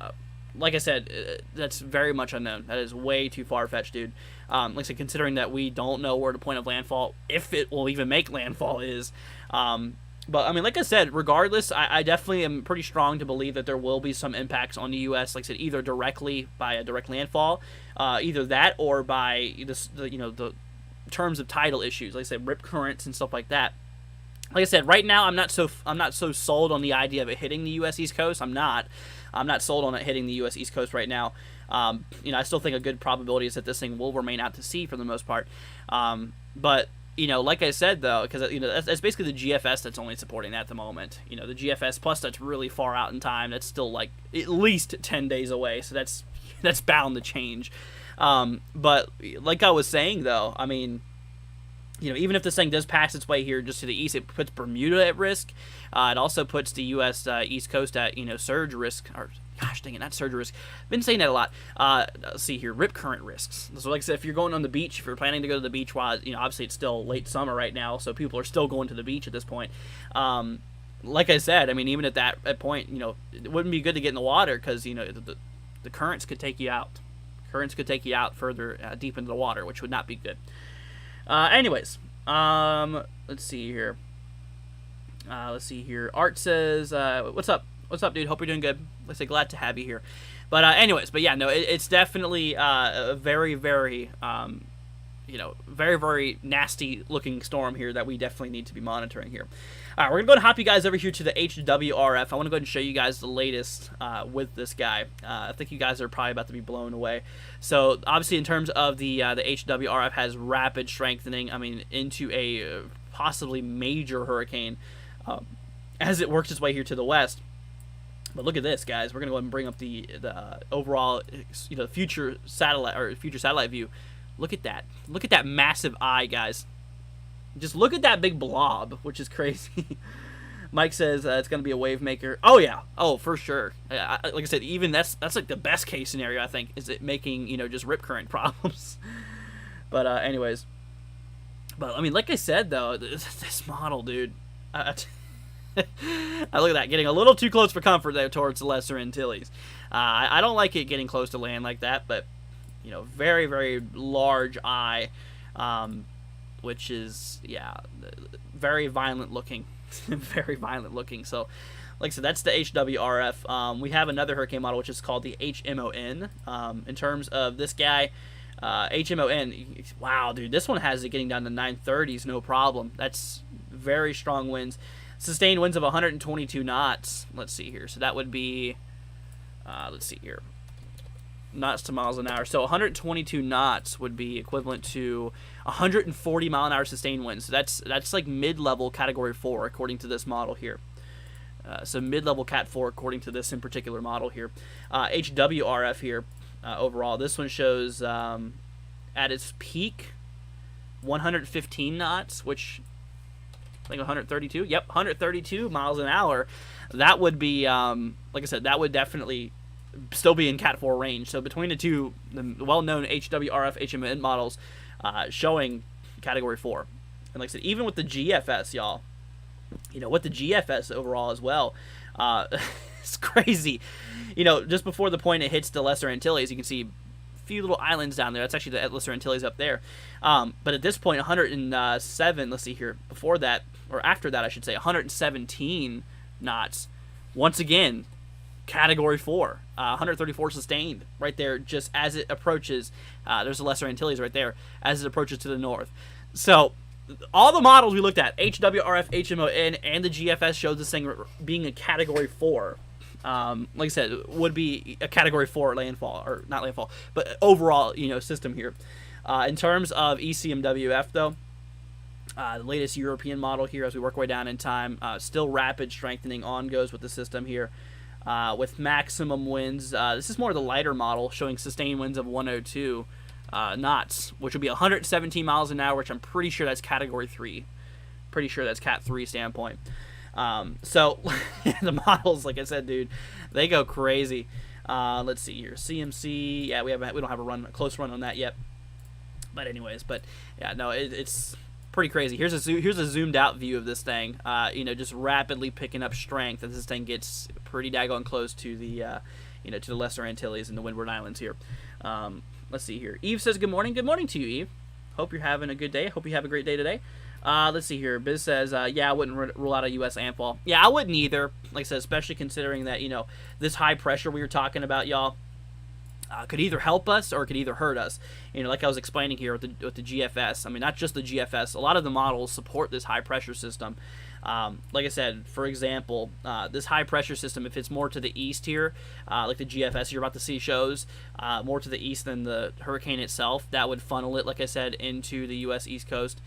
Like I said, that's very much unknown. That is way too far-fetched, dude. Like I said, considering that we don't know where the point of landfall, if it will even make landfall, is. But, I mean, like I said, regardless, I definitely am pretty strong to believe that there will be some impacts on the U.S., like I said, either directly by a direct landfall, either that or by the terms of tidal issues, like I said, rip currents and stuff like that. Like I said, right now I'm not so sold on the idea of it hitting the U.S. East Coast. I'm not sold on it hitting the U.S. East Coast right now. I still think a good probability is that this thing will remain out to sea for the most part. But like I said though, because that's basically the GFS that's only supporting that at the moment. The GFS plus that's really far out in time. That's still like at least 10 days away. So that's bound to change. But like I was saying though, I mean, even if this thing does pass its way here just to the east, it puts Bermuda at risk. It also puts the U.S. East Coast at, surge risk. Or, gosh dang it, not surge risk. I've been saying that a lot. Let's see here, rip current risks. So like I said, if you're going on the beach, if you're planning to go to the beach, while, obviously it's still late summer right now, so people are still going to the beach at this point. Like I said, I mean, even at that point, it wouldn't be good to get in the water because, the currents could take you out. Currents could take you out further deep into the water, which would not be good. Anyways, let's see here. Art says, what's up? What's up, dude? Hope you're doing good. Let's say glad to have you here. But anyways, yeah, no, it's definitely a very, very, very, very nasty looking storm here that we definitely need to be monitoring here. All right, we're going to go and hop you guys over here to the HWRF. I want to go ahead and show you guys the latest with this guy. I think you guys are probably about to be blown away. So, obviously, in terms of the HWRF has rapid strengthening, I mean, into a possibly major hurricane as it works its way here to the west. But look at this, guys. We're going to go ahead and bring up the overall, future satellite view. Look at that. Look at that massive eye, guys. Just look at that big blob, which is crazy. Mike says it's going to be a wave maker. Oh, yeah. Oh, for sure. Like I said, even that's like the best case scenario, I think, is it making, just rip current problems. But anyways. But, I mean, like I said, though, this model, dude. I look at that, getting a little too close for comfort there towards the Lesser Antilles. I don't like it getting close to land like that, but, very, very large eye. which is, yeah, very violent looking. Very violent looking. So, like I said, that's the HWRF. We have another hurricane model, which is called the HMON. In terms of this guy, HMON, wow, dude, this one has it getting down to 930s, no problem. That's very strong winds. Sustained winds of 122 knots. Let's see here. So that would be, let's see here, knots to miles an hour. So 122 knots would be equivalent to 140 mile an hour sustained winds. So that's like mid-level category 4 according to this model here. So mid-level cat 4 according to this in particular model here. HWRF here overall. This one shows at its peak 115 knots, which I think 132. Yep, 132 miles an hour. That would be, like I said, that would definitely still be in Cat 4 range. So between the two, the well-known HWRF HMN models showing Category 4. And like I said, even with the GFS, y'all, you know, with the GFS overall as well, it's crazy. You know, just before the point it hits the Lesser Antilles, you can see few little islands down there. That's actually the Lesser Antilles up there. But at this point, 107, let's see here, before that, or after that, I should say, 117 knots. Once again, Category 4, 134 sustained right there, just as it approaches. There's the Lesser Antilles right there, as it approaches to the north. So, all the models we looked at, HWRF, HMON, and the GFS showed this thing being a Category 4. Like I said, would be a Category 4 landfall, or not landfall, but overall, you know, system here. In terms of ECMWF, though, the latest European model here, as we work our way down in time, still rapid strengthening on goes with the system here, with maximum winds. This is more the lighter model, showing sustained winds of 102 knots, which would be 117 miles an hour, which I'm pretty sure that's Category 3. Pretty sure that's Cat 3 standpoint. So the models, like I said, dude, they go crazy. Let's see here, CMC. Yeah, we don't have a close run on that yet. But anyways, yeah, no, it's pretty crazy. Here's a zoomed out view of this thing. You know, just rapidly picking up strength as this thing gets pretty daggone close to the you know, to the Lesser Antilles and the Windward Islands here. Let's see here. Eve says good morning. Good morning to you, Eve. Hope you're having a good day. Hope you have a great day today. Let's see here. Biz says, yeah, I wouldn't rule out a U.S. landfall. Yeah, I wouldn't either. Like I said, especially considering that, you know, this high pressure we were talking about, y'all, could either help us or it could either hurt us. You know, like I was explaining here with the GFS. I mean, not just the GFS. A lot of the models support this high pressure system. Like I said, for example, this high pressure system, if it's more to the east here, like the GFS you're about to see shows, more to the east than the hurricane itself, that would funnel it, like I said, into the U.S. East Coast.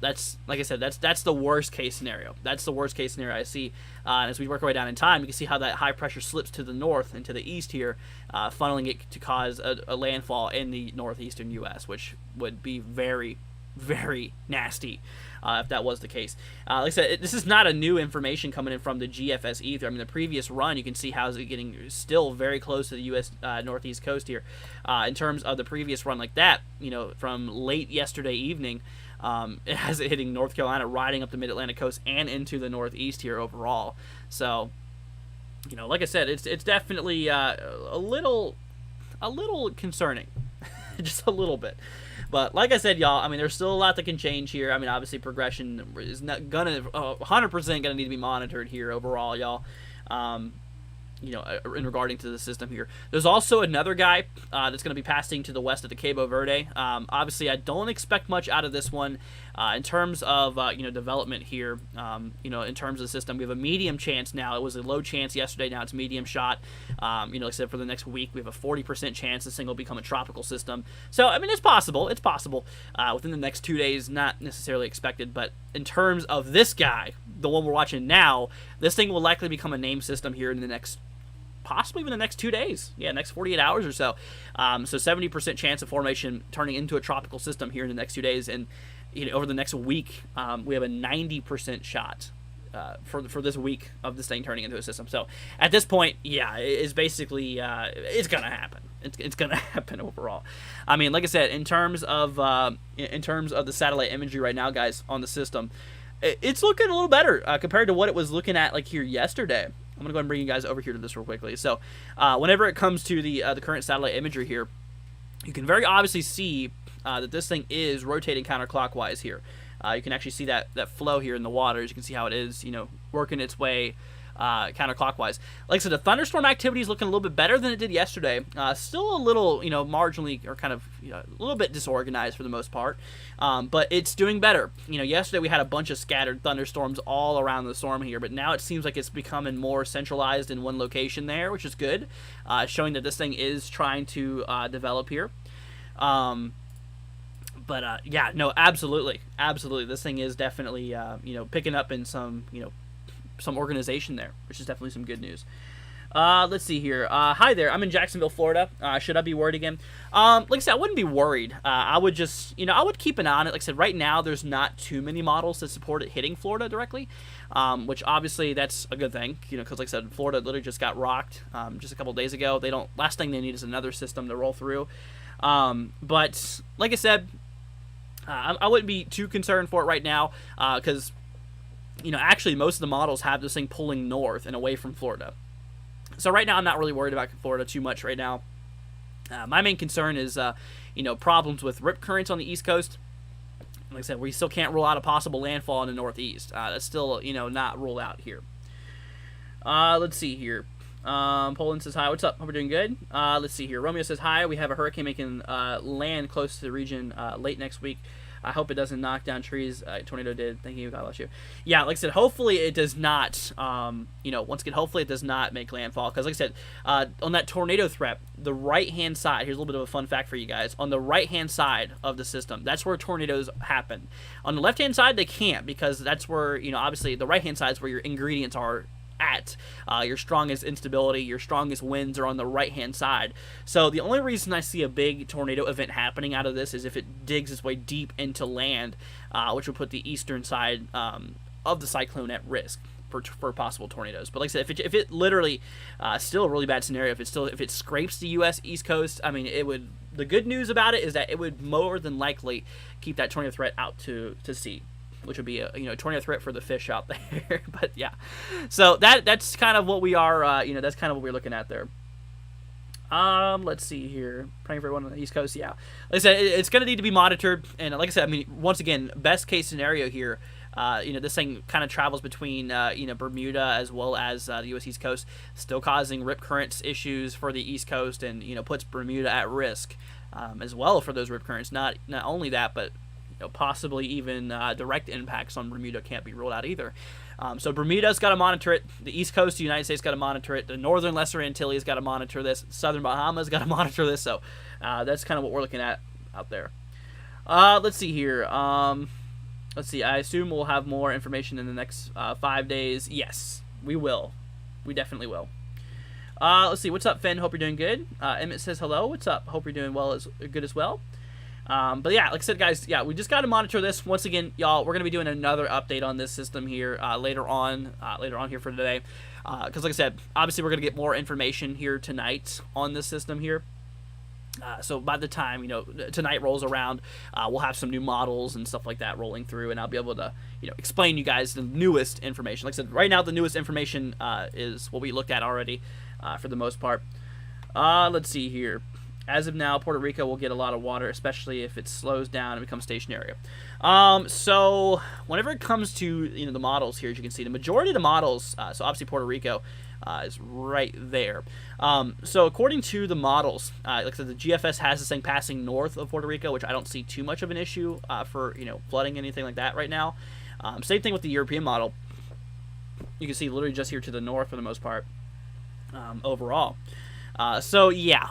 That's, like I said, that's the worst case scenario. That's the worst case scenario I see. And as we work our way down in time, you can see how that high pressure slips to the north and to the east here, funneling it to cause a landfall in the northeastern U.S., which would be very, very nasty if that was the case. Like I said, this is not a new information coming in from the GFS either. I mean, the previous run, you can see how it's getting still very close to the U.S. Northeast coast here. In terms of the previous run like that, you know, from late yesterday evening, it has it hitting North Carolina, riding up the Mid-Atlantic coast and into the Northeast here overall. So, you know, like I said, it's definitely a little concerning, just a little bit. But like I said, y'all, I mean, there's still a lot that can change here. I mean, obviously progression is not gonna 100% gonna need to be monitored here overall, y'all. You know, in regarding to the system here. There's also another guy that's going to be passing to the west of the Cabo Verde. Obviously, I don't expect much out of this one in terms of, you know, development here. You know, in terms of the system, we have a medium chance now. It was a low chance yesterday. Now it's medium shot. You know, like I said, for the next week, we have a 40% chance this thing will become a tropical system. So, I mean, it's possible. It's possible. Within the next 2 days, not necessarily expected. But in terms of this guy, the one we're watching now, this thing will likely become a named system here in the next, possibly even the next 2 days. Yeah, next 48 hours or so. So 70% chance of formation turning into a tropical system here in the next 2 days. And, you know, over the next week, we have a 90% shot for this week of this thing turning into a system. So at this point, yeah, it's basically, it's going to happen. It's going to happen overall. I mean, like I said, in terms of the satellite imagery right now, guys, on the system, it's looking a little better compared to what it was looking at like here yesterday. I'm going to go ahead and bring you guys over here to this real quickly. So whenever it comes to the current satellite imagery here, you can very obviously see that this thing is rotating counterclockwise here. You can actually see that flow here in the waters. You can see how it is, working its way counterclockwise. Like I said, the thunderstorm activity is looking a little bit better than it did yesterday. Still a little, marginally or kind of a little bit disorganized for the most part, but it's doing better. Yesterday we had a bunch of scattered thunderstorms all around the storm here, but now it seems like it's becoming more centralized in one location there, which is good, showing that this thing is trying to develop here. But yeah, no, absolutely. This thing is definitely, picking up in some organization there, which is definitely some good news. Let's see here. Hi there. I'm in Jacksonville, Florida. Should I be worried again? Like I said, I wouldn't be worried. I would just, I would keep an eye on it. Like I said, right now there's not too many models that support it hitting Florida directly, which obviously that's a good thing, because like I said, Florida literally just got rocked just a couple days ago. Last thing they need is another system to roll through. But like I said, I wouldn't be too concerned for it right now, because actually most of the models have this thing pulling north and away from Florida. So right now I'm not really worried about Florida too much right now. My main concern is, problems with rip currents on the East Coast. Like I said, we still can't rule out a possible landfall in the Northeast. That's still, not ruled out here. Let's see here. Poland says hi. What's up? Hope we're doing good. Let's see here. Romeo says hi. We have a hurricane making land close to the region late next week. I hope it doesn't knock down trees. Tornado did. Thank you. God bless you. Yeah, like I said, hopefully it does not, once again, hopefully it does not make landfall. Because like I said, on that tornado threat, the right-hand side, here's a little bit of a fun fact for you guys. On the right-hand side of the system, that's where tornadoes happen. On the left-hand side, they can't, because that's where, obviously the right-hand side is where your ingredients are at. Your strongest instability, your strongest winds are on the right-hand side. So the only reason I see a big tornado event happening out of this is if it digs its way deep into land, which would put the eastern side of the cyclone at risk for possible tornadoes. But like I said, if it literally, still a really bad scenario, if it scrapes the U.S. East Coast, I mean, it would. The good news about it is that it would more than likely keep that tornado threat out to sea, which would be a tornado threat for the fish out there. But yeah, so that's kind of what we are. That's kind of what we're looking at there. Let's see here. Praying for everyone on the East Coast. Yeah, like I said, it's going to need to be monitored. And like I said, I mean, once again, best case scenario here. This thing kind of travels between Bermuda as well as the U.S. East Coast, still causing rip currents issues for the East Coast, and puts Bermuda at risk as well for those rip currents. Not only that, but possibly even direct impacts on Bermuda can't be ruled out either. So Bermuda's got to monitor it. The East Coast of the United States got to monitor it. The Northern Lesser Antilles got to monitor this. Southern Bahamas got to monitor this. So that's kind of what we're looking at out there. Let's see here. Let's see. I assume we'll have more information in the next 5 days. Yes, we will. We definitely will. Let's see. What's up, Finn? Hope you're doing good. Emmett says hello. What's up? Hope you're doing good as well. But yeah, like I said, guys, yeah, we just got to monitor this. Once again, y'all, we're going to be doing another update on this system here later on here for today. Because like I said, obviously we're going to get more information here tonight on this system here. So by the time, tonight rolls around, we'll have some new models and stuff like that rolling through, and I'll be able to, explain you guys the newest information. Like I said, right now the newest information is what we looked at already for the most part. Let's see here. As of now, Puerto Rico will get a lot of water, especially if it slows down and becomes stationary. So whenever it comes to the models here, as you can see, the majority of the models, so obviously Puerto Rico is right there. So according to the models, like I said, the GFS has this thing passing north of Puerto Rico, which I don't see too much of an issue for flooding, anything like that right now. Same thing with the European model. You can see literally just here to the north for the most part overall. So yeah,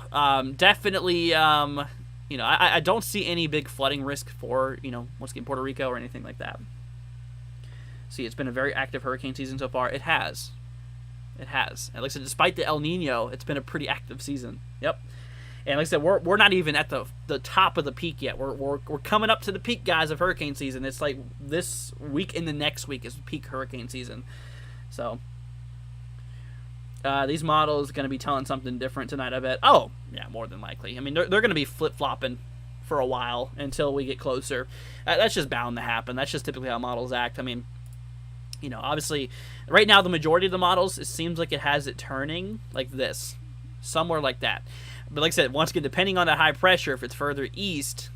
definitely, I don't see any big flooding risk for, once again, Puerto Rico or anything like that. See, it's been a very active hurricane season so far. It has. And like I said, despite the El Nino, it's been a pretty active season. Yep. And like I said, we're not even at the top of the peak yet. We're coming up to the peak, guys, of hurricane season. It's like this week and the next week is peak hurricane season. So these models are going to be telling something different tonight, I bet. Oh, yeah, more than likely. I mean, they're going to be flip-flopping for a while until we get closer. That's just bound to happen. That's just typically how models act. I mean, obviously, right now the majority of the models, it seems like it has it turning like this, somewhere like that. But like I said, once again, depending on the high pressure, if it's further east,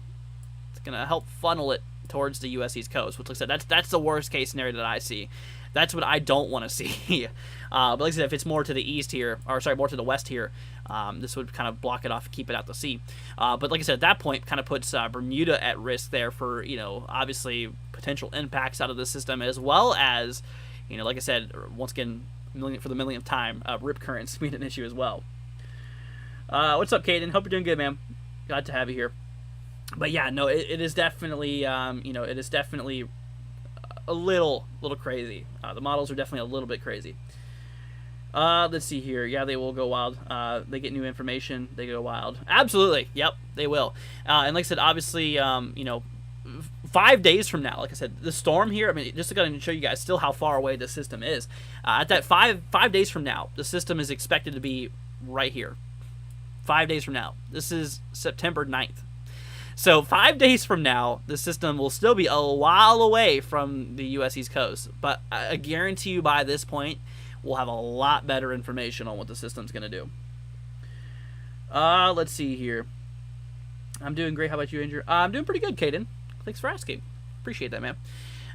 going to help funnel it towards the U.S. East Coast, which, like I said, that's the worst case scenario that I see. That's what I don't want to see. But like I said, if it's more to the east here, or sorry, more to the west here, this would kind of block it off and keep it out to sea. But like I said, at that point, kind of puts Bermuda at risk there for, obviously potential impacts out of the system, as well as, like I said, once again, for the millionth time, rip currents being an issue as well. What's up, Caden? Hope you're doing good, man. Glad to have you here. But yeah, no, it is definitely, it is definitely a little crazy. The models are definitely a little bit crazy. Let's see here. Yeah, they will go wild. They get new information. They go wild. Absolutely. Yep, they will. And like I said, obviously, 5 days from now, like I said, the storm here, I mean, just to go and show you guys still how far away the system is. At that 5 days from now, the system is expected to be right here. 5 days from now. This is September 9th. So 5 days from now, the system will still be a while away from the U.S. East Coast. But I guarantee you by this point, we'll have a lot better information on what the system's going to do. Let's see here. I'm doing great. How about you, Andrew? I'm doing pretty good, Caden. Thanks for asking. Appreciate that, man.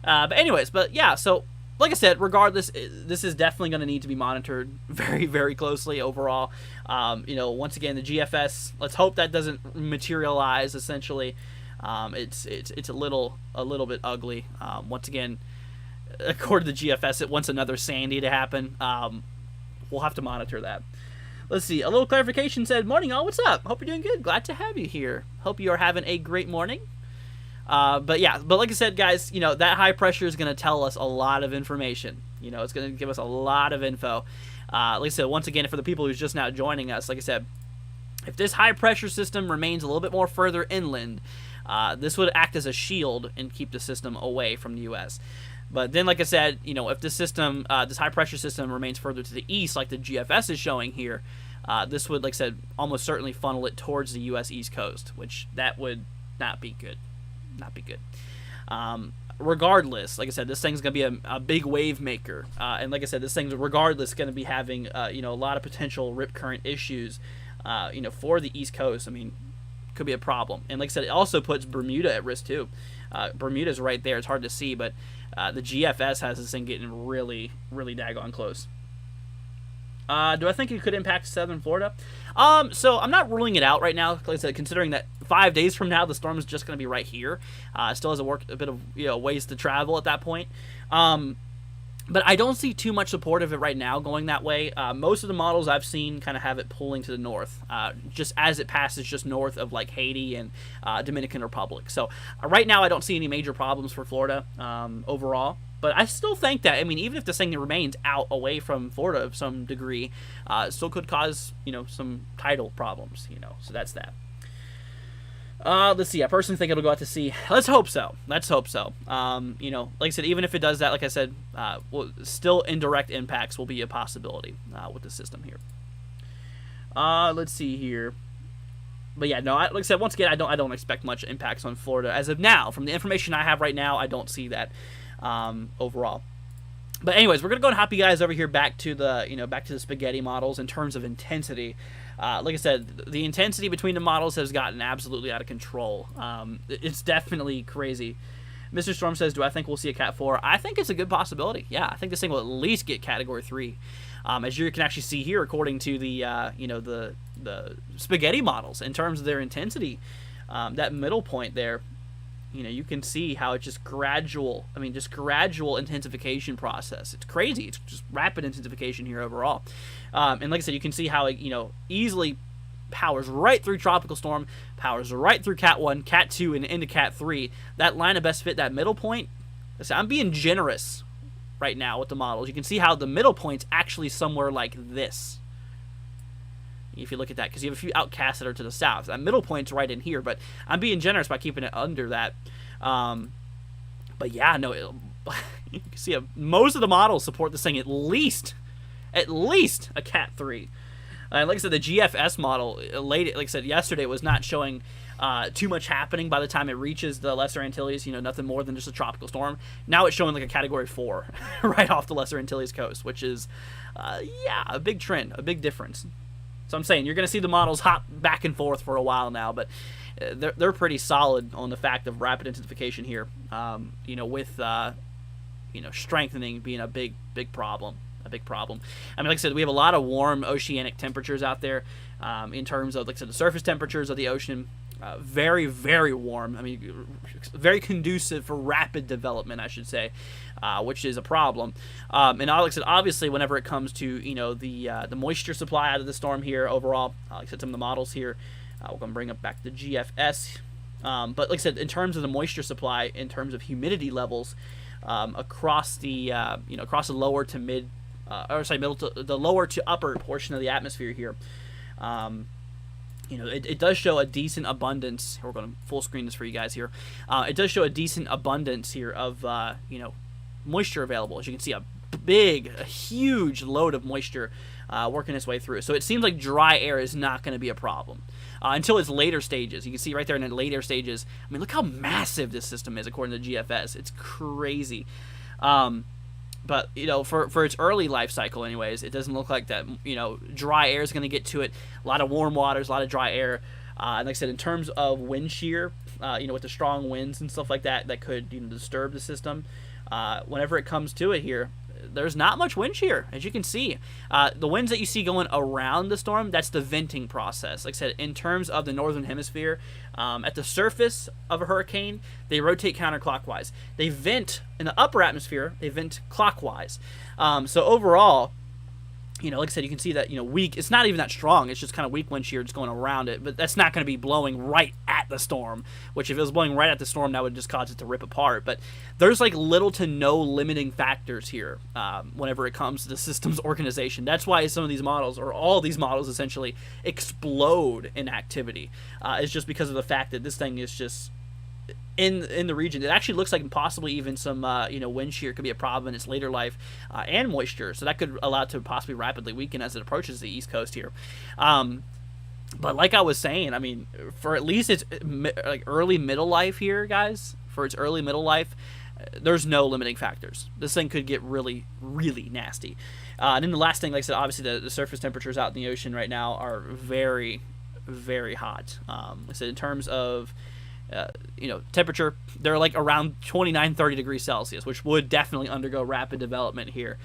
But yeah, so like I said, regardless, this is definitely going to need to be monitored very, very closely overall. Once again, the GFS, let's hope that doesn't materialize, essentially. It's a little bit ugly. Once again, according to the GFS, it wants another Sandy to happen. We'll have to monitor that. Let's see. A little clarification said, morning, y'all. What's up? Hope you're doing good. Glad to have you here. Hope you are having a great morning. But like I said, guys, that high pressure is going to tell us a lot of information. It's going to give us a lot of info. Like I said, once again, for the people who's just now joining us, like I said, if this high pressure system remains a little bit more further inland, this would act as a shield and keep the system away from the U.S. But then, like I said, if this system, this high pressure system remains further to the east, like the GFS is showing here, this would, like I said, almost certainly funnel it towards the U.S. East Coast, which that would not be good. Not be good. Regardless, like I said, this thing's going to be a big wave maker. And like I said, this thing's regardless going to be having, a lot of potential rip current issues, for the East Coast. I mean, could be a problem. And like I said, it also puts Bermuda at risk too. Bermuda's right there. It's hard to see, but the GFS has this thing getting really, really daggone close. Do I think it could impact southern Florida? So I'm not ruling it out right now. Like I said, considering that 5 days from now the storm is just going to be right here. It still has a bit of ways to travel at that point. But I don't see too much support of it right now going that way. Most of the models I've seen kind of have it pulling to the north, just as it passes just north of like Haiti and Dominican Republic. So right now I don't see any major problems for Florida overall. But I still think that, I mean, even if this thing remains out away from Florida of some degree, it still could cause, some tidal problems, so that's that. Let's see. I personally think it'll go out to sea. Let's hope so. Like I said, even if it does that, like I said, still indirect impacts will be a possibility with the system here. Let's see here. But yeah, no, like I said, once again, I don't expect much impacts on Florida as of now. From the information I have right now, I don't see that. Overall. But anyways, we're gonna go and hop you guys over here back to the spaghetti models in terms of intensity. Like I said, the intensity between the models has gotten absolutely out of control. It's definitely crazy. Mr. Storm says, do I think we'll see a Cat 4? I think it's a good possibility. Yeah, I think this thing will at least get Category 3. As you can actually see here, according to the the spaghetti models in terms of their intensity, that middle point there. You can see how it's just gradual intensification process. It's crazy. It's just rapid intensification here overall. And like I said, you can see how it, easily powers right through Tropical Storm, powers right through Cat 1, Cat 2, and into Cat 3. That line of best fit, that middle point, I'm being generous right now with the models. You can see how the middle point's actually somewhere like this. If you look at that, because you have a few outcasts that are to the south. That middle point's right in here, but I'm being generous by keeping it under that. But yeah, no, you can see most of the models support this thing at least a Cat 3. And like I said, the GFS model, like I said yesterday, was not showing too much happening by the time it reaches the Lesser Antilles. Nothing more than just a tropical storm. Now it's showing like a Category 4 right off the Lesser Antilles coast, which is, a big trend, a big difference. So I'm saying you're going to see the models hop back and forth for a while now, but they're pretty solid on the fact of rapid intensification here. You know, with you know, strengthening being a big problem. A big problem. I mean, like I said, we have a lot of warm oceanic temperatures out there. In terms of, like I said, the surface temperatures of the ocean, very, very warm. I mean, very conducive for rapid development, I should say, which is a problem. And like I said, obviously, whenever it comes to, you know, the moisture supply out of the storm here overall, like I said, some of the models here, we're going to bring up back the GFS. But like I said, in terms of the moisture supply, in terms of humidity levels, across the you know, across the lower to mid, or sorry, middle to the lower to upper portion of the atmosphere here. You know, it does show a decent abundance. We're going to full screen this for you guys here. It does show a decent abundance here of, you know, moisture available. As you can see, a huge load of moisture working its way through. So it seems like dry air is not going to be a problem until its later stages. You can see right there in the later stages. I mean, look how massive this system is according to GFS. It's crazy. But, you know, for its early life cycle anyways, it doesn't look like that, you know, dry air is going to get to it. A lot of warm waters, a lot of dry air. And like I said, in terms of wind shear, you know, with the strong winds and stuff like that, that could, you know, disturb the system. Whenever it comes to it here, there's not much wind shear, as you can see. The winds that you see going around the storm, that's the venting process. Like I said, in terms of the northern hemisphere, at the surface of a hurricane, they rotate counterclockwise. They vent in the upper atmosphere, they vent clockwise. So overall, you know, like I said, you can see that, you know, weak, it's not even that strong, it's just kind of weak wind shear just going around it, but that's not going to be blowing right at the storm, which if it was blowing right at the storm, that would just cause it to rip apart. But there's like little to no limiting factors here whenever it comes to the system's organization. That's why some of these models, or all these models essentially, explode in activity. It's just because of the fact that this thing is just in the region. It actually looks like possibly even some you know, wind shear could be a problem in its later life, and moisture, so that could allow it to possibly rapidly weaken as it approaches the east coast here. But like I was saying, I mean, for at least its like early middle life here, guys, for its early middle life, there's no limiting factors. This thing could get really, really nasty. And then the last thing, like I said, obviously the surface temperatures out in the ocean right now are very, very hot. Like I said, in terms of you know, temperature, they're like around 29-30 degrees Celsius, which would definitely undergo rapid development here,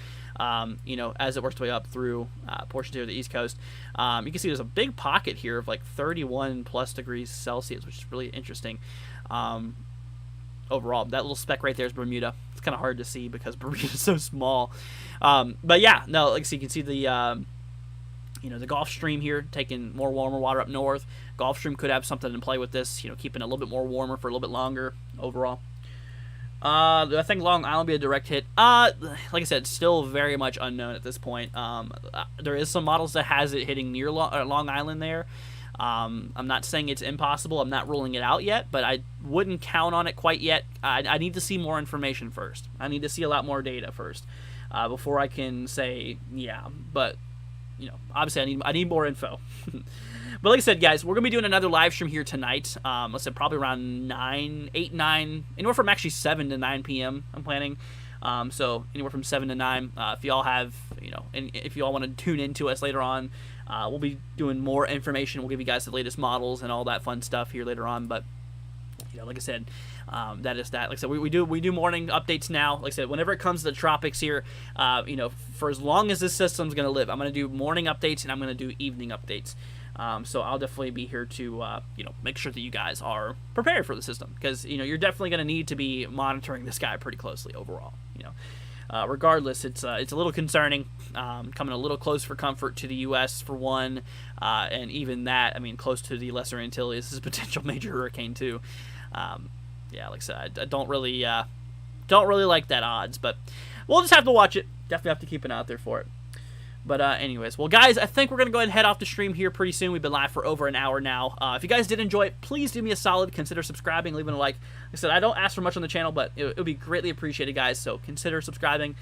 you know, as it works its way up through portions here of the east coast. You can see there's a big pocket here of like 31 plus degrees Celsius, which is really interesting. Overall, that little speck right there is Bermuda. It's kind of hard to see because Bermuda is so small. But yeah, no, like, so you can see the you know, the Gulf Stream here taking more warmer water up north. Gulf Stream could have something to play with this, you know, keeping it a little bit more warmer for a little bit longer overall. I think Long Island will be a direct hit. Like I said, still very much unknown at this point. There is some models that has it hitting near Long Island there. I'm not saying it's impossible. I'm not ruling it out yet, but I wouldn't count on it quite yet. I need to see more information first. I need to see a lot more data first before I can say, yeah, but you know, obviously I need more info. But like I said, guys, we're going to be doing another live stream here tonight. Let's say probably around 8, 9, anywhere from actually 7 to 9 p.m. I'm planning. So anywhere from 7 to 9. If y'all have, you know, and if y'all want to tune into us later on, we'll be doing more information. We'll give you guys the latest models and all that fun stuff here later on. But you know, like I said, that is that. Like I said, we do morning updates now. Like I said, whenever it comes to the tropics here, you know, for as long as this system's going to live, I'm going to do morning updates and I'm going to do evening updates. So I'll definitely be here to, you know, make sure that you guys are prepared for the system, because, you know, you're definitely going to need to be monitoring this guy pretty closely overall. You know, regardless, it's a little concerning, coming a little close for comfort to the U.S. for one, and even that, I mean, close to the Lesser Antilles. This is a potential major hurricane too. Yeah, like I said, I don't really like that odds, but we'll just have to watch it. Definitely have to keep an eye out there for it. But anyways, well, guys, I think we're going to go ahead and head off the stream here pretty soon. We've been live for over an hour now. If you guys did enjoy it, please do me a solid. Consider subscribing, leaving a like. Like I said, I don't ask for much on the channel, but it would be greatly appreciated, guys. So consider subscribing,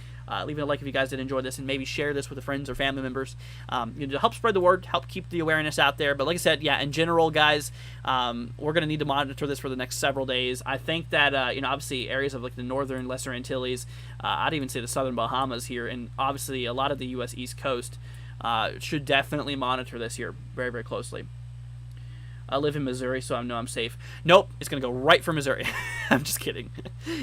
leaving a like if you guys did enjoy this, and maybe share this with friends or family members. You know, to help spread the word, help keep the awareness out there. But like I said, yeah, in general, guys, we're going to need to monitor this for the next several days. I think that, you know, obviously areas of like the northern Lesser Antilles, I'd even say the southern Bahamas here, and obviously a lot of the U.S. East Coast, should definitely monitor this here very, very closely. I live in Missouri, so I know I'm safe. Nope, it's going to go right for Missouri. I'm just kidding.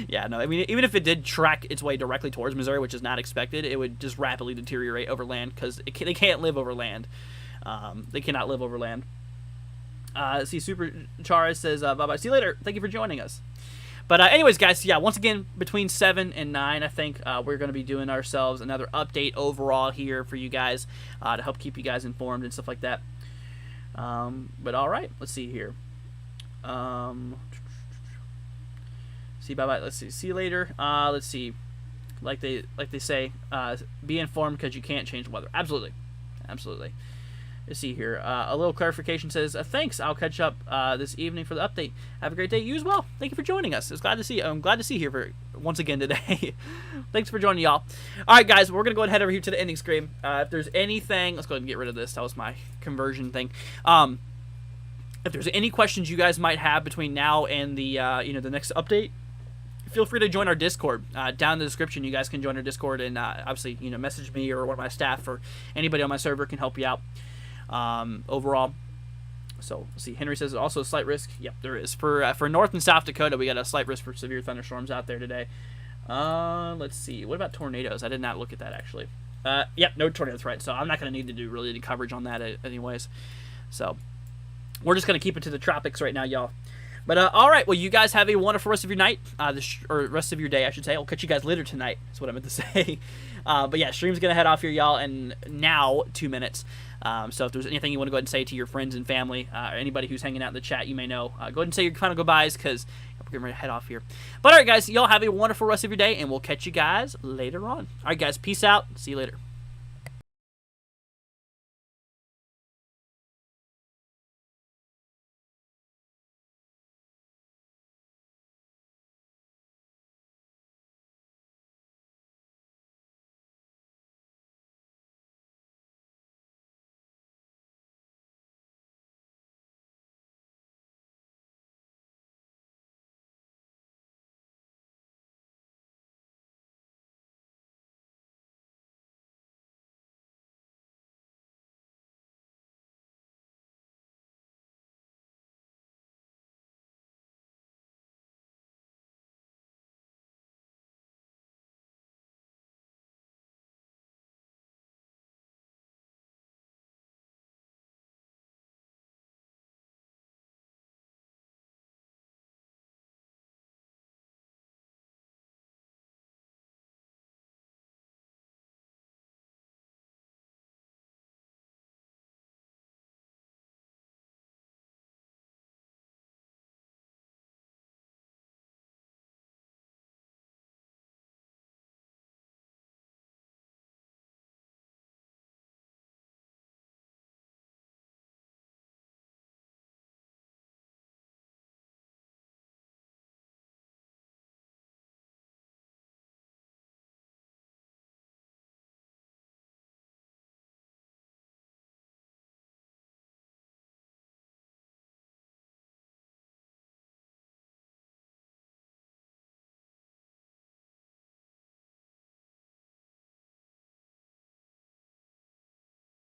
Yeah, no, I mean, even if it did track its way directly towards Missouri, which is not expected, it would just rapidly deteriorate over land because they can't live over land. They cannot live over land. See, Super Chara says, bye-bye. See you later. Thank you for joining us. But anyways, guys, yeah, once again, between 7 and 9, I think we're going to be doing ourselves another update overall here for you guys to help keep you guys informed and stuff like that. But all right, let's see here. See, bye-bye. Let's see you later. Let's see. Like they say, be informed because you can't change the weather. Absolutely. Absolutely. Let's see here. A little clarification says, thanks. I'll catch up this evening for the update. Have a great day. You as well. Thank you for joining us. It's glad to see you. I'm glad to see you here once again today. Thanks for joining, y'all. All right, guys. We're going to go ahead and head over here to the ending screen. If there's anything, let's go ahead and get rid of this. That was my conversion thing. If there's any questions you guys might have between now and the the next update, feel free to join our Discord. Down in the description, you guys can join our Discord and obviously message me or one of my staff or anybody on my server can help you out. Overall, so let's see. Henry says also a slight risk. Yep, there is for North and South Dakota. We got a slight risk for severe thunderstorms out there today. Let's see. What about tornadoes? I did not look at that actually. Yep, no tornadoes, right? So I'm not going to need to do really any coverage on that anyways. So we're just going to keep it to the tropics right now, y'all. But all right, well, you guys have a wonderful rest of your night, or rest of your day, I should say. I'll catch you guys later tonight. That's what I meant to say. But yeah, stream's gonna head off here, y'all, in now 2 minutes. So if there's anything you want to go ahead and say to your friends and family, or anybody who's hanging out in the chat, you may know. Go ahead and say your final goodbyes because we're getting ready to head off here. But all right, guys, y'all have a wonderful rest of your day, and we'll catch you guys later on. All right, guys, peace out. See you later.